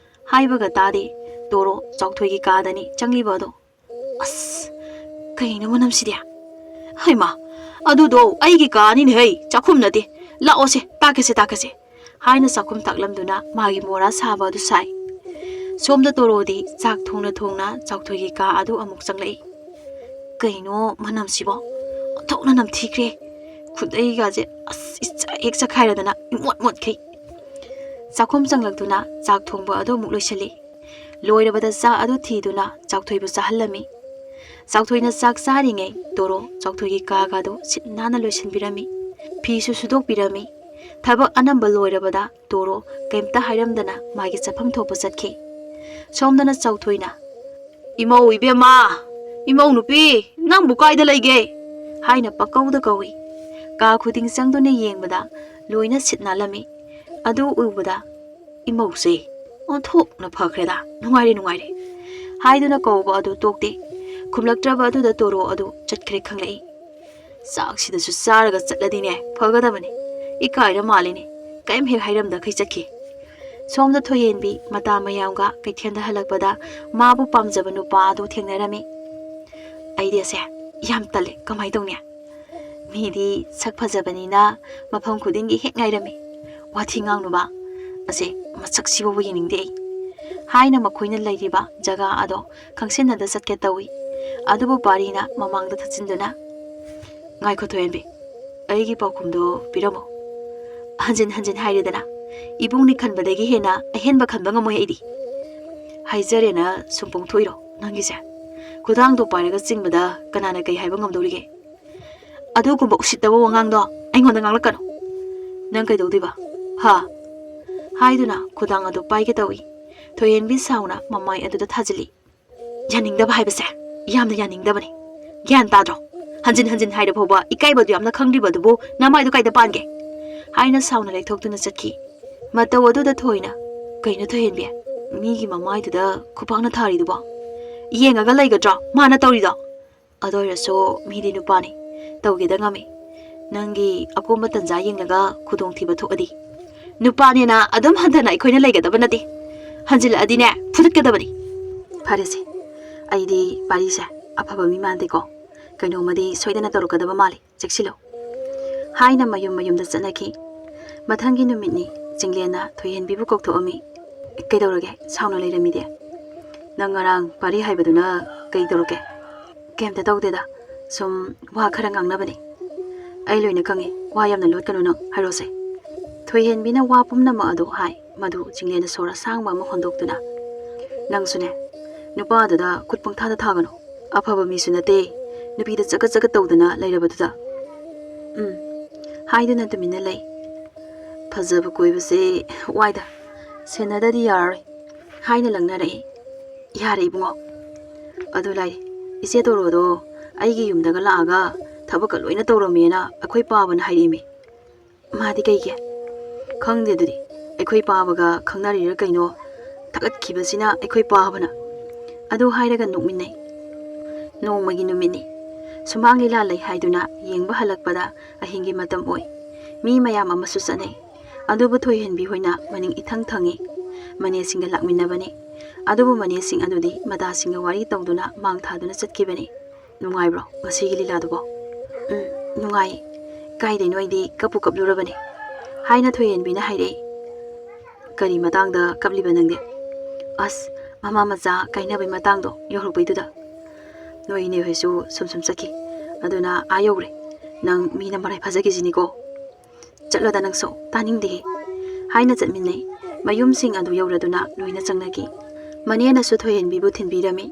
ꯍꯥꯏꯕꯒ ꯇꯥꯗꯦ ꯇꯣꯔꯣ ꯆꯥꯎꯊꯣꯏꯒꯤ ꯀꯥꯗꯅꯤ ꯆꯪꯂꯤꯕ ꯑꯗꯣ ꯑꯁ ꯀꯩꯅꯣ ꯃꯅꯝꯁꯤꯗꯤ ꯍꯩꯃꯥ ꯑꯗꯨꯗꯣ ꯑꯩꯒꯤ ꯀꯥꯅꯤꯅꯦ ꯍꯩ ꯆꯥꯛꯈꯨꯝ ꯅꯠꯇꯦ ꯂꯥꯛꯑꯣꯁꯦ ꯇꯥꯛꯀꯦꯁꯦ ꯍꯥꯏꯅ ꯆꯥꯛꯈꯨꯝ ꯇꯥꯛꯂꯝꯗꯨꯅ ꯃꯥꯒꯤ ꯃꯣꯔꯥ ꯁꯥꯕ ꯑꯗꯨ ꯁꯥꯏ ꯁꯣꯝꯗ ꯇꯣꯔꯣꯗꯤ ꯆꯥꯛ ꯊꯣꯡꯅ ꯆꯥꯎꯊꯣꯏꯒꯤ ꯀꯥ ꯑꯗꯨ ꯑꯃꯨꯛ ꯆꯪꯂꯛꯏ ꯀꯩꯅꯣ ꯃꯅꯝꯁꯤꯕꯣ ꯑꯣꯟꯊꯣꯛꯅ ꯅꯝꯊꯤꯈ꯭ꯔꯦ ꯈꯨꯗꯩꯒꯥꯁꯦ ꯑꯁ ꯍꯦꯛ ꯆꯈꯥꯏꯔꯗꯅ ꯃꯣꯠꯈꯩ ꯆꯥꯛꯈꯨꯝ ꯆꯪꯂꯛꯇꯨꯅ ꯆꯥꯛ ꯊꯣꯡꯕ ꯑꯗꯨ ꯑꯃꯨꯛ ꯂꯣꯏꯁꯤꯜꯂꯤ ꯂꯣꯏꯔꯕꯗ ꯆꯥꯛ ꯑꯗꯨ ꯊꯤꯗꯨꯅ ꯆꯥꯎꯊꯣꯏꯕꯨ ꯆꯥꯍꯜꯂꯝꯃꯤ ꯆꯥꯎꯊꯣꯏꯅ ꯆꯥꯛ ꯆꯥꯔꯤꯉꯩ ꯇꯣꯔꯣ ꯆꯥꯎꯊꯣꯏꯒꯤ ꯀꯥꯒꯗꯨ ꯁꯤꯠ ꯅꯥꯟꯅ ꯂꯣꯏꯁꯤꯟꯕꯤꯔꯝꯃꯤ ꯐꯤꯁꯨ ꯁꯨꯗꯣꯛꯄꯤꯔꯝꯃꯤ ꯊꯕꯛ ꯑꯅꯝꯕ ꯂꯣꯏꯔꯕꯗ ꯇꯣꯔꯣ ꯀꯩꯝꯇ ꯍꯥꯏꯔꯝꯗꯅ ꯃꯥꯒꯤ ꯆꯠꯐꯝ ꯊꯣꯛꯄ ꯆꯠꯈꯤ ꯁꯣꯝꯗꯅ ꯆꯥꯎꯊꯣꯏꯅ ꯏꯃꯧ ꯏꯕꯦꯝꯃ ꯏꯃꯧ ꯅꯨꯄꯤ ꯅꯪꯕꯨ ꯀꯥꯏꯗ ꯂꯩꯒꯦ ꯍꯥꯏꯅ ꯄꯀꯧꯗ ꯀꯧꯏ ꯀꯥ ꯈꯨꯗꯤꯡ ꯆꯪꯗꯨꯅ ꯌꯦꯡꯕꯗ ꯂꯣꯏꯅ ꯁꯤꯠ ꯅꯥꯜꯂꯝꯃꯤ ꯑꯗꯨ ꯎꯕꯗ ꯏꯃꯧꯁꯦ ꯑꯣꯟꯊꯣꯛꯅ ꯐꯈ꯭ꯔꯦꯗ ꯅꯨꯡꯉꯥꯏꯔꯦ ꯍꯥꯏꯗꯨꯅ ꯀꯧꯕ ꯑꯗꯨ ꯇꯣꯛꯇꯦ ꯈꯨꯝꯂꯛꯇ꯭ꯔꯕ ꯑꯗꯨꯗ ꯇꯣꯔꯣ ꯑꯗꯨ ꯆꯠꯈ꯭ꯔꯦ ꯈꯪꯂꯛꯏ ꯆꯥꯛꯁꯤꯗꯁꯨ ꯆꯥꯔꯒ ꯆꯠꯂꯗꯤꯅꯦ ꯐꯒꯗꯕꯅꯤ ꯏꯀꯥꯏꯔ ꯃꯥꯜꯂꯤꯅꯦ ꯀꯩꯝ ꯍꯦꯛ ꯍꯥꯏꯔꯝꯗꯈꯩ ꯆꯠꯈꯤ ꯁꯣꯝꯗ ꯊꯣꯌꯦꯟꯕꯤ ꯃꯇꯥ ꯃꯌꯥꯝꯒ ꯀꯩꯊꯦꯜꯗ ꯍꯜꯂꯛꯄꯗ ꯃꯥꯕꯨ ꯄꯥꯝꯖꯕ ꯅꯨꯄꯥ ꯑꯗꯨ ꯊꯦꯡꯅꯔꯝꯃꯤ ꯑꯩꯗꯤ ꯑꯁꯦ ꯌꯥꯝ ꯇꯜꯂꯦ ꯀꯃꯥꯏ ꯇꯧꯅꯤ ꯃꯤꯗꯤ ꯁꯛ ꯐꯖꯕꯅꯤꯅ ꯃꯐꯝ ꯈꯨꯗꯤꯡꯒꯤ ꯍꯦꯛ ꯉꯥꯏꯔꯝꯃꯤ ꯋꯥꯊꯤ ꯉꯥꯡꯅꯨꯕ ꯑꯁꯦ ꯃꯁꯛꯁꯤꯕꯨ ꯌꯦꯡꯅꯤꯡꯗꯦ ꯑꯩ ꯍꯥꯏꯅ ꯃꯈꯣꯏꯅ ꯂꯩꯔꯤꯕ ꯖꯒꯥ ꯑꯗꯣ ꯈꯪꯁꯤꯟꯅꯗ ꯆꯠꯀꯦ ꯇꯧꯏ ꯑꯗꯨꯕꯨ ꯄꯥꯔꯤꯅ ꯃꯃꯥꯡꯗ ꯊꯠꯆꯤꯟꯗꯨꯅ ꯉꯥꯏꯈꯣ ꯊꯣꯌꯦꯟꯕꯤ ꯑꯩꯒꯤ ꯄꯥꯎꯈꯨꯝꯗꯣ ꯄꯤꯔꯝꯃꯣ ꯍꯟꯖꯤꯟ ꯍꯥꯏꯔꯦꯗꯅ ꯏꯕꯨꯡꯅꯤ ꯈꯟꯕꯗꯒꯤ ꯍꯦꯟꯅ ꯑꯍꯦꯟꯕ ꯈꯟꯕ ꯉꯝꯃꯣꯏ ꯑꯩꯗꯤ ꯍꯥꯏꯖꯔꯦꯅ ꯁꯨꯝ ꯄꯣꯡꯊꯣꯛꯏꯔꯣ ꯅꯪꯒꯤꯁꯦ ꯈꯨꯗꯥꯡꯗꯣ ꯄꯥꯏꯔꯒ ꯆꯤꯡꯕꯗ ꯀꯅꯥꯅ ꯀꯩ ꯍꯥꯏꯕ ꯉꯝꯗꯧꯔꯤꯒꯦ ꯑꯗꯨꯒꯨꯝꯕ ꯎꯁꯤꯠꯇꯕ ꯋꯥꯉꯥꯡꯗꯣ ꯑꯩꯉꯣꯟꯗ ꯉꯥꯡꯂꯛꯀꯅꯨ ꯅꯪ ꯀꯩꯗꯧꯗꯣꯏꯕ ꯍꯥꯏꯗꯨꯅ ꯈꯨꯗꯥꯡ ꯑꯗꯨ ꯄꯥꯏꯒꯦ ꯇꯧꯏ ꯊꯣꯌꯦꯟꯕꯤ ꯁꯥꯎꯅ ꯃꯃꯥꯏ ꯑꯗꯨꯗ ꯊꯥꯖꯤꯜꯂꯤ ꯌꯥꯅꯤꯡꯗꯕ ꯍꯥꯏꯕꯁꯦ ꯌꯥꯝꯅ ꯌꯥꯅꯤꯡꯗꯕꯅꯤ ꯒ꯭ꯌꯥꯟ ꯇꯥꯗ꯭ꯔꯣ ꯍꯟꯖꯤꯟ ꯍꯥꯏꯔ ꯐꯥꯎꯕ ꯏꯀꯥꯏꯕꯗꯨ ꯌꯥꯝꯅ ꯈꯪꯗ꯭ꯔꯤꯕꯗꯨꯕꯨ ꯅꯃꯥꯏꯗꯨ ꯀꯥꯏꯗ ꯄꯥꯟꯒꯦ ꯍꯥꯏꯅ ꯁꯥꯎꯅ ꯂꯩꯊꯣꯛꯇꯨꯅ ꯆꯠꯈꯤ ꯃꯇꯧ ꯑꯗꯨꯗ ꯊꯣꯏꯅ ꯀꯩꯅꯣ ꯊꯣꯌꯦꯟꯕꯤ ꯃꯤꯒꯤ ꯃꯃꯥꯏꯗꯨꯗ ꯈꯨꯄꯥꯛꯅ ꯊꯥꯔꯤꯗꯨꯕꯣ ꯌꯦꯡꯉꯒ ꯂꯩꯒꯗ꯭ꯔꯣ ꯃꯥꯅ ꯇꯧꯔꯤꯗꯣ ꯑꯗꯨ ꯑꯣꯏꯔꯁꯨ ꯃꯤꯗꯤ ꯅꯨꯄꯥꯅꯤ ꯇꯧꯒꯦꯗ ꯉꯝꯃꯤ ꯅꯪꯒꯤ ꯑꯀꯣꯝꯕ ꯇꯟꯖꯥ ꯌꯦꯡꯂꯒ ꯈꯨꯗꯣꯡꯊꯤꯕ ꯊꯣꯛꯑꯗꯤ ꯅꯨꯄꯥꯅꯦꯅ ꯑꯗꯨꯝ ꯍꯟꯊꯅ ꯑꯩꯈꯣꯏꯅ ꯂꯩꯒꯗꯕ ꯅꯠꯇꯦ ꯍꯟꯖꯤꯜꯂꯛꯑꯗꯤꯅꯦ ꯐꯨꯗꯠꯀꯗꯕꯅꯤ ꯐꯔꯦꯁꯦ ꯑꯩꯗꯤ ꯄꯥꯔꯤꯁꯦ ꯑꯐꯕ ꯃꯤ ꯃꯥꯟꯗꯦꯀꯣ ꯀꯩꯅꯣꯝꯃꯗꯤ ꯁꯣꯏꯗꯅ ꯇꯧꯔꯛꯀꯗꯕ ꯃꯥꯜꯂꯤ ꯆꯦꯛꯁꯤꯜꯂꯨ ꯍꯥꯏꯅ ꯃꯌꯨꯝꯗ ꯆꯠꯅꯈꯤ ꯃꯊꯪꯒꯤ ꯅꯨꯃꯤꯠꯅꯤ ꯆꯤꯡꯂꯦꯟꯅ ꯊꯣꯌꯦꯟꯕꯤꯕꯨ ꯀꯧꯊꯣꯛꯑꯝꯃꯤ ꯀꯩꯗꯧꯔꯒꯦ ꯁꯥꯎꯅ ꯂꯩꯔꯝꯃꯤꯗꯤ ꯅꯪ ꯉꯔꯥꯡ ꯄꯥꯔꯤ ꯍꯥꯏꯕꯗꯨꯅ ꯀꯩ ꯇꯧꯔꯛꯀꯦ ꯀꯩꯝꯇ ꯇꯧꯗꯦꯗ ꯁꯨꯝ ꯋꯥ ꯈꯔ ꯉꯥꯡꯅꯕꯅꯤ ꯑꯩ ꯂꯣꯏꯅ ꯈꯪꯉꯤ ꯋꯥ ꯌꯥꯝꯅ ꯂꯣꯠꯀꯅꯨ ꯅꯪ ꯍꯥꯏꯔꯣꯁꯦ ꯊꯣꯌꯦꯟꯕꯤꯅ ꯋꯥ ꯄꯨꯝꯅꯃꯛ ꯑꯗꯨ ꯍꯥꯏ ꯃꯗꯨ ꯆꯤꯡꯂꯦꯟꯅ ꯁꯣꯔ ꯑꯁꯥꯡꯕ ꯑꯃ ꯍꯣꯟꯗꯣꯛꯇꯨꯅ ꯅꯪꯁꯨꯅꯦ ꯅꯨꯄꯥꯗꯨꯗ ꯈꯨꯠ ꯄꯪꯊꯥꯗ ꯊꯥꯒꯅꯨ ꯑꯐꯕ ꯃꯤꯁꯨ ꯅꯠꯇꯦ ꯅꯨꯄꯤꯗ ꯆꯒꯠ ꯇꯧꯗꯅ ꯂꯩꯔꯕꯗꯨꯗ ꯍꯥꯏꯗꯨꯅ ꯇꯨꯃꯤꯟꯅ ꯂꯩ ꯐꯖꯕ ꯀꯣꯏꯕꯁꯦ ꯋꯥꯏꯗ ꯁꯦꯟꯅꯗꯗꯤ ꯌꯥꯔꯔꯣꯏ ꯍꯥꯏꯅ ꯂꯪꯅꯔꯛꯏ ꯌꯥꯔꯦ ꯏꯕꯨꯡꯉꯣ ꯑꯗꯨ ꯂꯥꯏꯔꯤ ꯏꯆꯦ ꯇꯣꯔꯣꯗꯣ ꯑꯩꯒꯤ ꯌꯨꯝꯗꯒ ꯂꯥꯛꯑꯒ ꯊꯕꯛꯀ ꯂꯣꯏꯅ ꯇꯧꯔꯝꯃꯦꯅ ꯑꯩꯈꯣꯏ ꯄꯥꯕꯅ ꯍꯥꯏꯔꯛꯏꯃꯤ ꯃꯥꯗꯤ ꯀꯩꯒꯤ ꯈꯪꯗꯦ ꯑꯗꯨꯗꯤ ꯑꯩꯈꯣꯏ ꯄꯥꯕꯒ ꯈꯪꯅꯔꯤꯔ ꯀꯩꯅೋ ꯊꯥꯒꯠꯈꯤꯕꯁꯤꯅ ꯑꯩꯈꯣꯏ ꯄꯥꯕꯅ ꯑꯗꯨ ꯍꯥꯏꯔꯒ ꯅꯣꯛꯃꯤꯟꯅꯩ ꯅꯣꯡꯃꯒꯤ ꯅꯨꯃꯤꯠꯅꯤ ꯁꯨꯃꯥꯡ ꯂꯤꯂꯥ ꯂꯩ ꯍꯥꯏꯗꯨꯅ ꯌꯦꯡꯕ ꯍꯜꯂꯛꯄꯗ ꯑꯍꯤꯡꯒꯤ ꯃꯇꯝ ꯑꯣꯏ ꯃꯤ ꯃꯌꯥꯝ ꯑꯃꯁꯨ ꯆꯠꯅꯩ ꯑꯗꯨꯕꯨ ꯊꯣꯏꯍꯟꯕꯤ ꯍꯣꯏꯅ ꯃꯅꯤꯡ ꯏꯊꯪ ꯊꯪꯉꯤ ꯃꯅꯦꯁꯤꯡꯒ ꯂꯥꯛꯃꯤꯟꯅꯕꯅꯤ ꯑꯗꯨꯕꯨ ꯃꯅꯦꯁꯤꯡ ꯑꯗꯨꯗꯤ ꯃꯗꯥꯁꯤꯡꯒ ꯋꯥꯔꯤ ꯇꯧꯗꯨꯅ ꯃꯥꯡ ꯊꯥꯗꯨꯅ ꯆꯠꯈꯤꯕꯅꯤ ꯅꯨꯡꯉꯥꯏꯕ꯭ꯔꯣ ꯉꯁꯤꯒꯤ ꯂꯤꯂꯥꯗꯨꯕꯣ ꯅꯨꯡꯉꯥꯏ ꯀꯥꯏꯗꯩꯅꯣ ꯑꯩꯗꯤ ꯀꯞꯂꯨꯔꯕꯅꯤ ꯍꯥꯏꯅ ꯊꯣꯌꯦꯟꯕꯤꯅ ꯍꯥꯏꯔꯛꯏ ꯀꯔꯤ ꯃꯇꯥꯡꯗ ꯀꯞꯂꯤꯕ ꯅꯪꯗꯤ ꯑꯁ Mama macha kainabai matangdo yorukbaiduda noi ne hoisu sum saki aduna ayogre nang mina marai phajagi jiniko chatloda nang so taning de haina chatminai mayum sing adu yoraduna noina changnaki manena su thoyen bibu thinbirami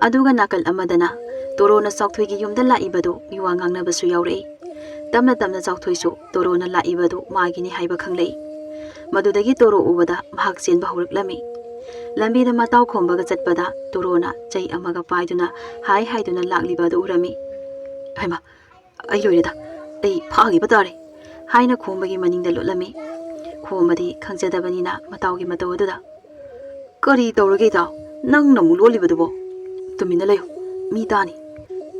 aduga nakal amadana torona saukthoi gi yumda laibadu miwa ngangna basu yaure tamna saukthoi su torona laibadu magini haiba khanglei madudagi toro ubada mahak chen ba horiklami lambi da matau khombaga chatpada torona chai amaga paiduna hai haiduna laklibadu urami haima ayoireda ai phagi batare haina khombagi maningda lotlami khomadi khangjadabanina mataugi matawduda kari tawrage ta nang namu lolibadubo tumina layo mi tani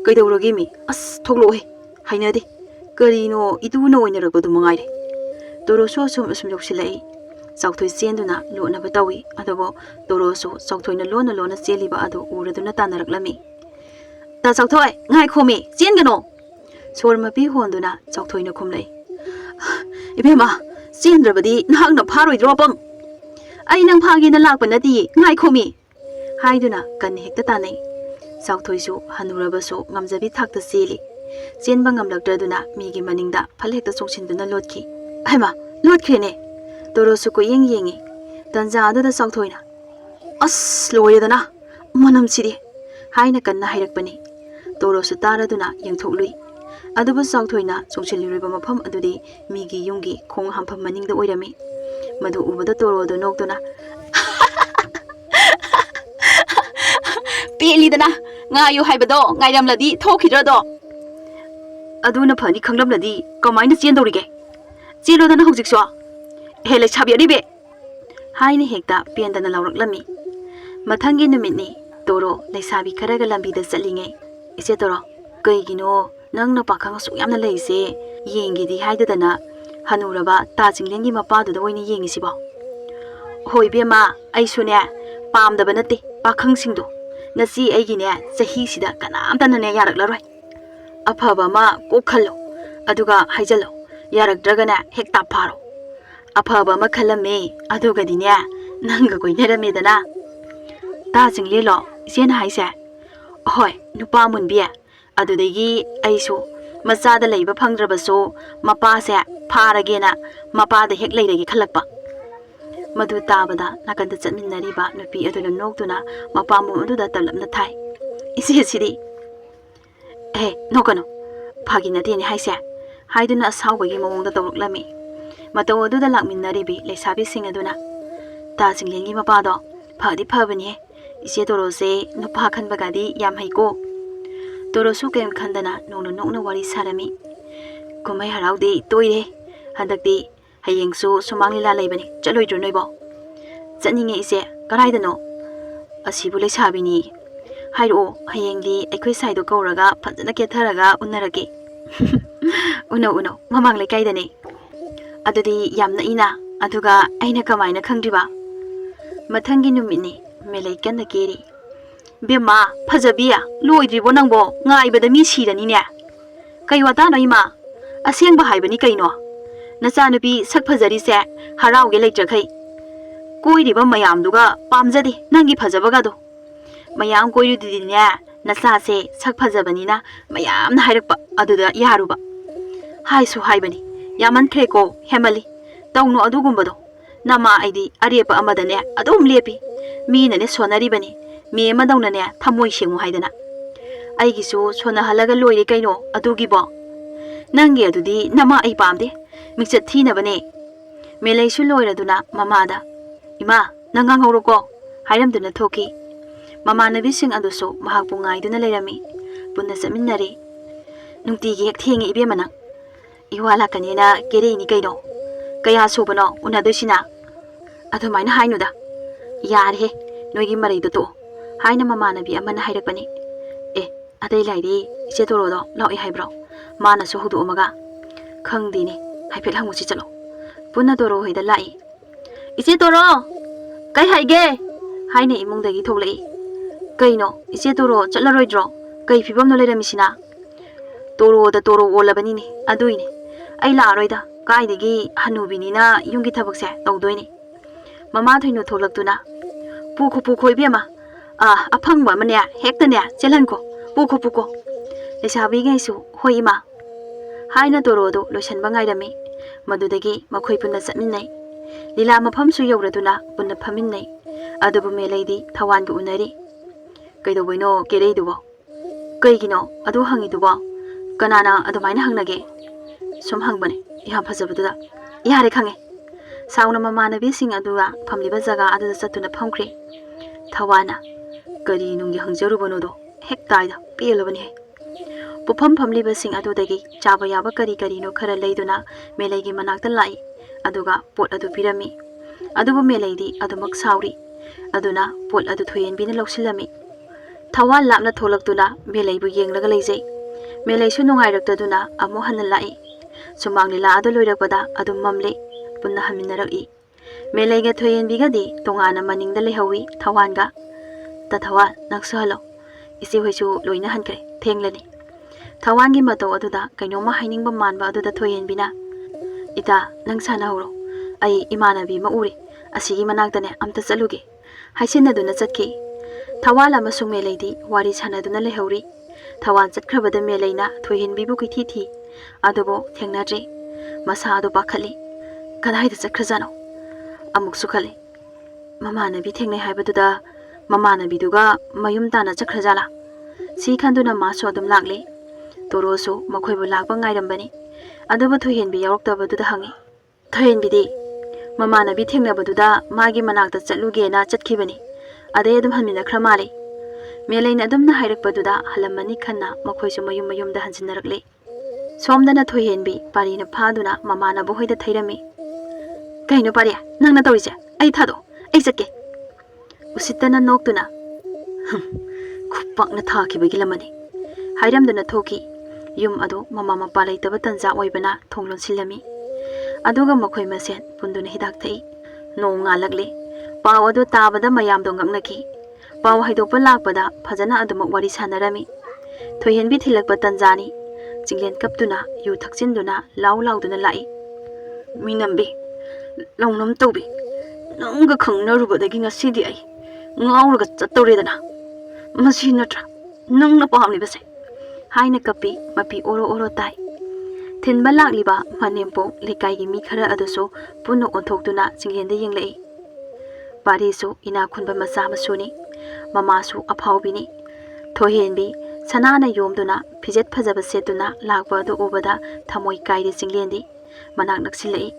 kaidawrage mi as thoklo he hainade karino iduna oinaragadu mangaire toro so sum yoksilai saukthoi senduna lona batawi adabo toro so saukthoi lona seliba adu uraduna tanaraklami ta saukthoi ngai khomi chengano sorma pi honduna saukthoi na khumlai ibema sendrabadi nahakna pharoidro pang ai nang phagi na lakpa nati ngai khomi haiduna kan hekta tanai saukthoi su hanuraba su ngamjabi thakta seli chenba ngamlaktraduna migi maningda phal hekta chongchinduna lotki haima lotkhene toro su ko yengi tanja adu saukthoi na as loyedana manam chiri haina kanna hairakpani toro su taraduna yengthoklui adubu saukthoi na chongchiliruba mafam adudi migi yungi khong hampham maningda oirami madu ubada toro do nokduna pelidana ngayu haibado ngairamladi thokidrado aduna phani khanglamladi kamaina chendorige chelodana hojikso he Leisabi Aribi haina hekta pendana lauraklami mathangi numitni toro Leisabi kharaga lambida chatlinge ise toro kaigino nangna pakhang su yamna leise yengidi haidadana hanuraba tajinglenggi mapaduda oina yengisibo hoi bema aisune pamdaba nate pakhang singdo nasi aigine sahi sida kanamtana ne yaraklaroi afaba ma kokhallo aduga haijalo yarakdragana hekta pharo afaba ma khalame aduga dine nanga koineramedana tajinglelo isena haise hoi nupa munbiya adudagi aisu macada leiba phangdrabasu mapase pharagena mapada hek leiragi khalakpa madu tabada nakanda chatminnariba nupi aduna nokduna mapamu aduda talapna thai isi sidi he nokano phagina teni haise haiduna asawbagi mawongda tawruklami mataw aduda lakminnaribi Leisabi sing aduna tajinglenggi mapado phadi phabani ise torose nupa khanbagadi yam haiko toro su kem khandana nokna wari sarami kumai haraude toire handakti hayeng su sumanglila leibani chaloidro noibo chatninge ise karaidano asibu Leisabi ni hairo hayengli aikhoi saido kauraga phajana ketharaga unnarage uno mamang leikaidane adudi yamna ina aduga aina kamaina khangdriba mathangi numitni melai kanna keri bema phajabiya loidribo nangbo ngaibada mi sirani ne kai wata no ima asengba haibani kaino nachanupi sak phajari se harauge leitrakhai koiriba mayamduga pamjadi nangi phajabaga do mayam koirudidi ne nacha se sak phajabani na mayam na hairakpa aduda yaruba haisu haibani yaman khreko hemali tawno adugumbado nama aidi arepa amadane adum lepi mi nane sonari bani mi amadawna ne thamoi sengu haidana aigisu sona halaga loire kaino adugibo nangi adudi nama ai pamde michat thina bane melaisu loiraduna mamada ima nanga ngoroko hairamduna thoki mama nabi sing aduso mahakpu ngaiduna leirami punna chaminnari nungtigi hek thengi ibemana iwala kanina kereini kaino kaya subano unadusina adumaina hainuda yare noigi maraido to haina mama nabi amana hairakpani adai lairi ise torodo lawi haibro mana so hudu omaga khangdini haifet hangusi chalo punna toro hoida lai ise toro kai haige haina imungdagi thoklei kaino ise toro chatlaroidro kai fibamno leiramisina toro olabani ni aduini ai la roida kaidagi hanubini na yungi thabakse tawdoini mama thoino tholaktuna Puko ibema. Afang ba mane hekta ne chelan ko. Puko. Leisabi gaisu hoi ima. Haina Toro do loisan bangai rami. Madudagi makhoi punna satminnai. Lila mafamsu yauraduna punna phaminnai. Adubu me lady thawan gu unari. Kaido boino kerei dubo. Kaigino adu hangi dubo. Kanana adumaina hangnage. Sum hangbane. Yam fajabududa. Yare khange. Sauna mamanabi sing aduga phamliba jaga aduda satuna phamkhre. Thawana kari nungi hangjarubono do hektaida pelabani he. Pufam phamliba sing adudagi chaba yaba kari no khara leiduna melegi manakta lai aduga pot adu pirami. Adubu melaidi adumak sauri. Aduna pot adu thoyenbina loksilami. Thawan lapna tholaktuna melaibu yenglaga leijai. Melaisu nungairakdaduna amo hanna lai. Sumang lila adu loirakpada adu mamle punna haminarak-i. Melaiga thoyenbigadi tongana maningda lehawi thawanga. Tathawan naksalo. Isi hoisu loina hankre thenglani. Thawangi mato aduda kainoma hainingba manba aduda thoyenbina. Ita nang sana horo. Ai imanabi ma uri. Asigi managdane amta chaluge. Haisinaduna chatki. Thawal amasung melaidi wari sanaduna lehauri. Thawan chatkrabada melaina thoyenbibu kithiti. Adubo thengnadre. Masa adu pakhali. Kadaida chakhrajano. Amuk sukhali. Mamanabi thengnai haibaduda mamanabiduga mayum tana chakhrajala. Si khanduna maso adum lakle. Torosu makhoibu lakba ngairambani. Adubu thoyenbi yauroktabaduda hangi. Thoyenbidi mamanabi thengnabaduda magi manakta chatlugena chatkibani. Ade adum hanminakhra male. Melaina adumna hairakpaduda halamani khanna makhoisu mayum da hanjinarakle. Somdana thoyenbi parina phaduna mamanabu hoida thairami. Kaino pare nangna tawise ai thado ai chatke. Usitana noktuna. Khupakna thakibagi lamani. Hairamdana thoki. Yum adu mama mapa leitaba tanja oibana thonglon silami. Aduga makhoi masen punduna hidak thai. No ngalakle. Paw adu tabada mayam do ngaknaki. Paw haidokpa lakpada phajana adumak wari sanarami. Thoyenbi thilakpa tanjani. Jinglen kaptuna yu thakchinduna lauduna lai. Minambi launam tawbi. Nanga khangnarubadagi ngasidi ai. Ngauraga chattauredana. Masi natra nangna pahamlibase. Haina kapi mapi oro tai. Thinba lakliba manempo lekaigi mi khara aduso puno onthoktuna jinglenda yenglei. Parisu ina khunba macha masuni. Mamasu aphawbini. Thoyenbi sanana yomduna phijet phajaba setuna lakba adu ubada thamoi kaide jinglendi. Manak naksilei.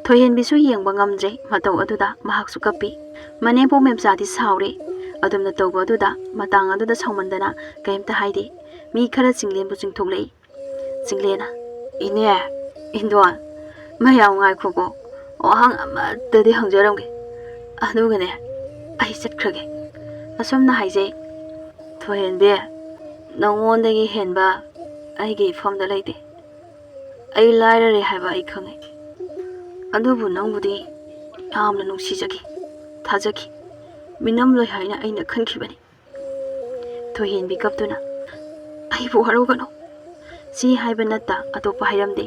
Thoyenbisu yengba ngamdre matau aduda mahaksu kapi. Manempo memchadi saure. Adumna tawba aduda matang aduda saumandana kaimta haide. Mi khara jinglenbu jingthoklei. Jinglena ine indwa mayaw ngai khogo ohang amatadi hangjaramge adugane ai chatkrage asomna haije thoyenbe nangondagi henba aigi famda leite ai lairare haiba ai khangai adubu nangbudi yamna nungsijagi thajaki minam loi haina aina khankhibani thoyenbi kaptuna ai bu harugano si haiba natta atopa hairamde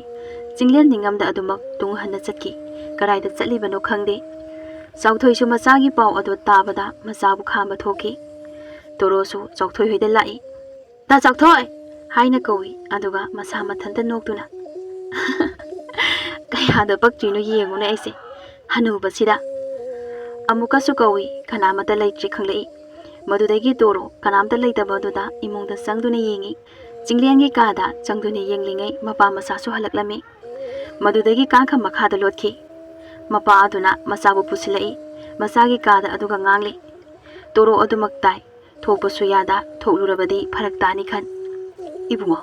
jinglen ningamda adumak tung hanna chatki karaida chatlibano khangde chauthoi machagi paw adu tabada machabu khamba thoki torosu chauthoi hoida lai ta chauthoi haina kawi aduga masa mathanta noktuna kayada baktrino yengune aise hanuba sida amukasu kawi kanamata leitri khanglei madudagi toro kanamta leitaba aduda imongda sangduna yengi Jinglengi kada changdune yenglingai mapa masasu halaklami. Madudagi kankha makhada lotki. Mapa aduna masabu pusilai. Masagi kada aduga ngangli. Toro adumaktai. Thokpa suyada thoklurabadi pharaktani khan. Ibungo.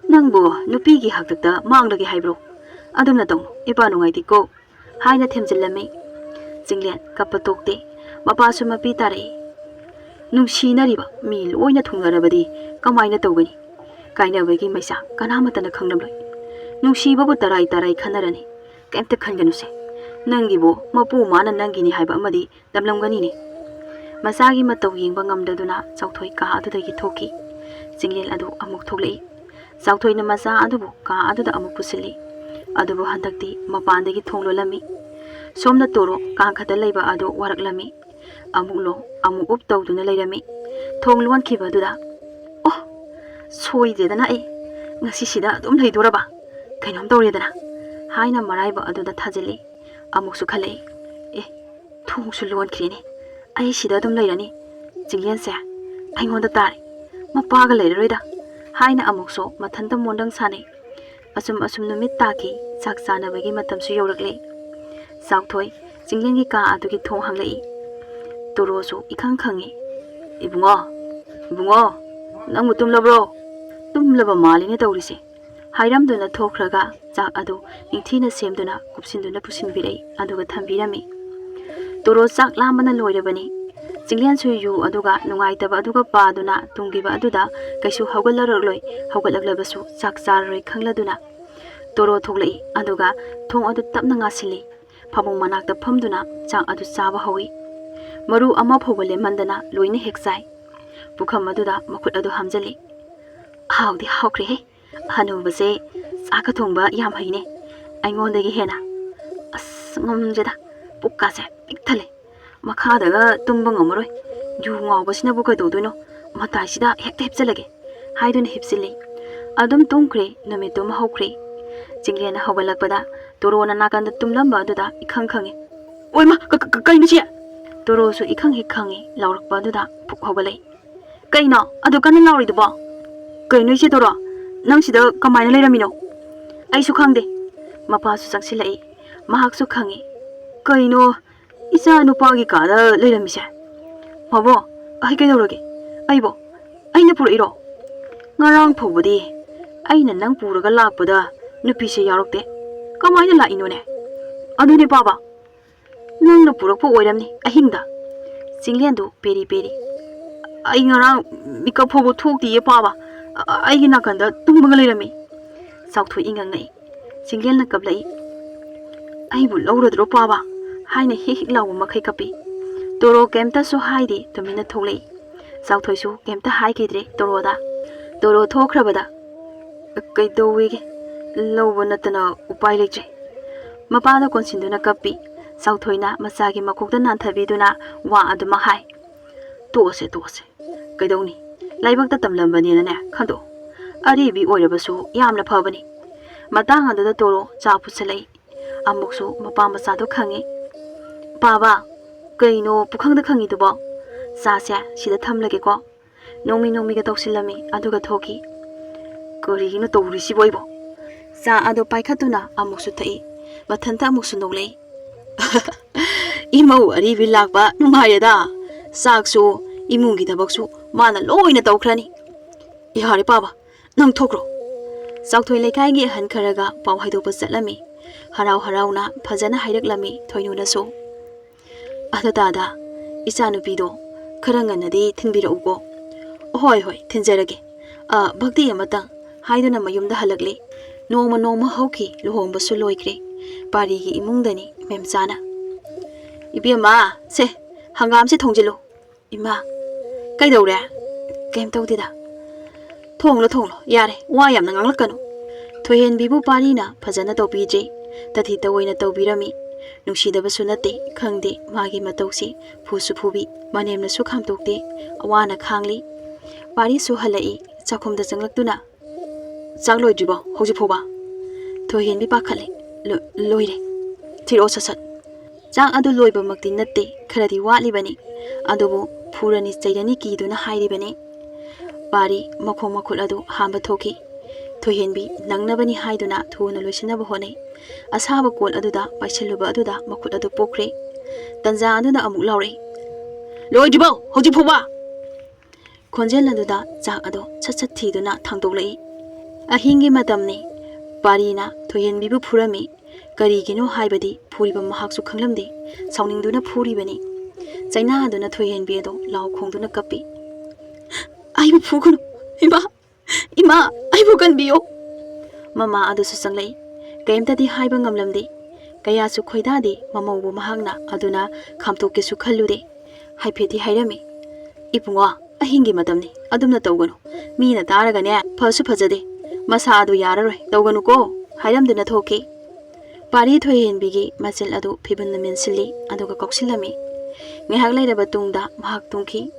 Nangbo nupigi haktakta manglagi haibro. Adumna tong ipa nungaiti ko. Haina themjillami. Jinglen kappa tokte. Mapa sumapi tarai. Nungsinariba mi loina thungarabadi kamaina tawgani. Kainabagi maisa kanamatana khanglamloi. Nungsibabu tarai khanarani. Kaimta khanganuse. Nangibo mapu mana nangini haiba amadi damlamgani ni. Masagi matau yengba ngamdaduna chauthoi ka adudagi thoki. Jinglel adu amuk thoklei. Chauthoi na masa adubu ka aduda amuk pusili. Adubu handakti mapandagi thonglolami. Somna toro kankada leiba adu waraklami. amuk lo amuk up tawduna leirami thong luankiba aduda oh soidedana ai ngasi sida adum leidoraba kainom tawredana haina maraiba aduda thajili amuksu khalei e thongsu luankhrini ai sida adum leirani jinglense aingonda tari mapaga leiroida haina amukso mathanta mondang sane asum asum numit taki chak chanabagi matamsu yorakle sauthoi jinglengi ka adugi thong hanglei torosu ikhang khangi ibungo ibungo nang mutum labro tum laba maline tawrise hairam duna thokraga chak adu ningthina semduna kupsinduna pusinbirei aduga thambirami toro chak lamana loirabani jinglen su yu aduga nungaitaba aduga paduna tungiba aduda kaisu haugalarloi haugalaglabasu chak charroi khangladuna toro thoglei aduga thong adu tapna ngasili phamong manakta phamduna chak adu chaba hawi maru ama phobale mandana loine heksai pukham aduda makhut adu hamjali hawdi hawkre he hanubase chaka thongba yam haine aingondagi hena as ngamjeda pukkase pikthale makhadaga tumba ngamroi yu ngawbasina bu kaidodoino mataisida hekta hepjalage haiduna hepsili adum tungkre numitum hawkre jinglena hawgalakpada torona nakanda tumlamba aduda ikhang khange oima kainu che torosu ikhang hikhangi laurakpa aduda phuk hawgalai kaino adu kana lauridubo kainu che toro nang sida kamaina leiramino aisu khangde mapasu changsilai mahaksu khangi kaino isa nupagi kada leiramise mabo ai kaidorage aibo aina purairo ngarang phobudi aina nang puraga lakpada nupise yarokte kamaina lainone adune baba nang purakpo oiramni ahingda jinglendu peri peri ai ngarang mikap phobo thokti ye baba ai gina kanda tumbaga leirami saukthoi ingangai jinglen na kablai ai bu lauradro baba haina hik law makhai kapi toro kemta so haidi tumina tholei sauthoi su kemta hai kidre toroda toro thokhrabada kai dowige lawba natana upai lekje mapada konsinduna kapi sauthoina masagi makokda nanthabiduna wa aduma hai tose kaidoni laibakta tamlambani ne khando aribi oirabasu yamna phabani matang adada toro chapu chalai amuksu mapa masado khangi baba kaino pukhangda khangi dubo sa sida thamlage ko nomi ga tawsilami aduga thoki korigino tawrisi boibo sa ado paikhatuna amuksu thai mathanta amuksu noglei imau aribi lakba nungayeda saksu imungi dabaksu mana loina tawkhrani ihari baba nang thokro sauthoi lekai gi han kharaga paw haidopa chatlami harauna phajana hairaklami thoinuna so ada dada isanu pido kharanganadi thinbira ugo hoi thinjarage bhakti amata haiduna mayumda halakle noma hauki lohomba su loikre pari gi imungdani memchana ibiyama se hangam se thongjilo ima kaidawre kem tawdida thonglo yare wa yamna nganglakanu thoyen bibu parina phajana tawbije tathi tawoina tawbirami nungsidaba sunate khangde magi matausi phusu phubi manemna su khamtokte awana khangli pari su halai chakhumda changlaktuna chagloi jibo hoji phoba thoyen bi pakhale loire thiro sasat chang adu loiba makti natte kharadi watli bani adubu phurani chairani kiduna hairi bani pari makhong makhul adu hamba thoki thoyen bi nangnabani haiduna thuna loisinaba honai asaba kol aduda paisaluba aduda makhut adu pokre tanja aduda amuk laure loi jibo hoji phoba khonjel aduda chak ado chat thiduna thangdoklei ahingi matamni parina thoyen bibu phurami karigino haibadi phuriba mahaksu khanglamde sauningduna phuribani chaina aduna thoyen bi ado law khongduna kapi aibu phugunu ima aibu kanbiyo mama adu su sanglei kaimtadi haiba ngamlamde kaya su khoidadi mamawbu mahakna aduna khamtoke su khallude haifeti hairami ipunga ahingi matamni adumna tawganu mina taragane phasu phajade masa adu yararoi tawganu ko hairamduna thoki pari thoyen bigi machel adu phibun mensilli aduga koksilami Ngahak lairaba tungda mahak tungki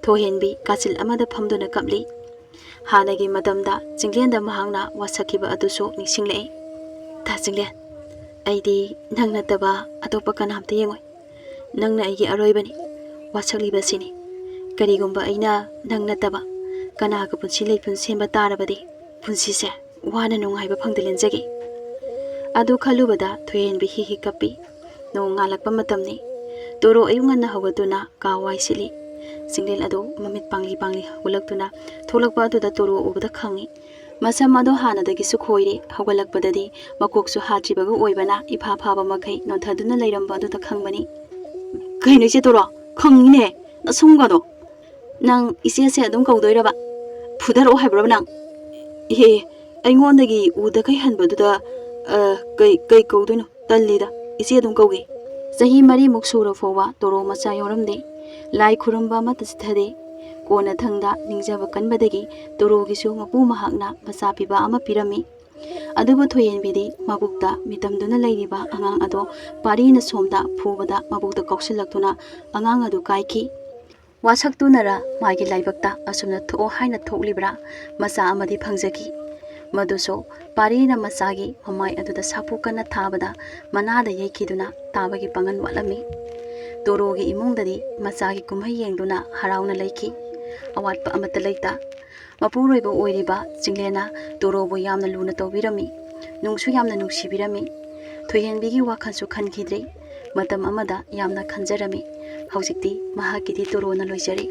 thohenbi kachil amada phamduna kapli hanagi matamda jinglenda mahangna wasakhiba aduso ningsinglei ta jingle aidi nangna taba atopa kanamta yengoi nangna aigi aroibani wasakliba sini karigumba aina nangna taba kanaga punsi leipun semba tarabadi punsi se wana nungaiba phangdelenjage adu khalubada thohenbi hi hi kapi nong ngalakpa matamni toro ayunganna hogatuna kawai sili singlel ado mamit pangli hugalaktuna tholakpa aduda toro ubada khangi masam ado hanadagi su khoire hogalakpadadi makoksu hatribaga oibana ifa phaba makai nothaduna leiramba aduda khangbani kaino ise toro khangine asungado nang ise se adum kaudoiraba phudaro haibra nang he aingondagi uda kai hanbaduda kai kaudoino tallida ise adum kauge sahi mari muksura fowa toro macha yoramde lai khuramba matasthade kona thangda ningjaba kanbadagi torogi su mapu mahakna macha piba ama pirami adubu thoyenbidi mabukta mitamduna leiriba angang ado parina somda phubada mabukta kausilaktuna angang adu kaiki wasaktunara magi laibakta asumna tho haina thoklibra macha amadi phangjaki maduso parina masagi mamai aduda sapu kana thabada manada yekhiduna tabagi pangan walami torogi imungdadi masagi kumhai yengduna harauna leiki awatpa amata leita mapuroiba oiriba jinglena torobo yamna luna tawbirami nungsu yamna nungsibirami thoyenbigi wakhansu khankhidre matam amada yamna khanjarami haujikti mahakidi torona loijari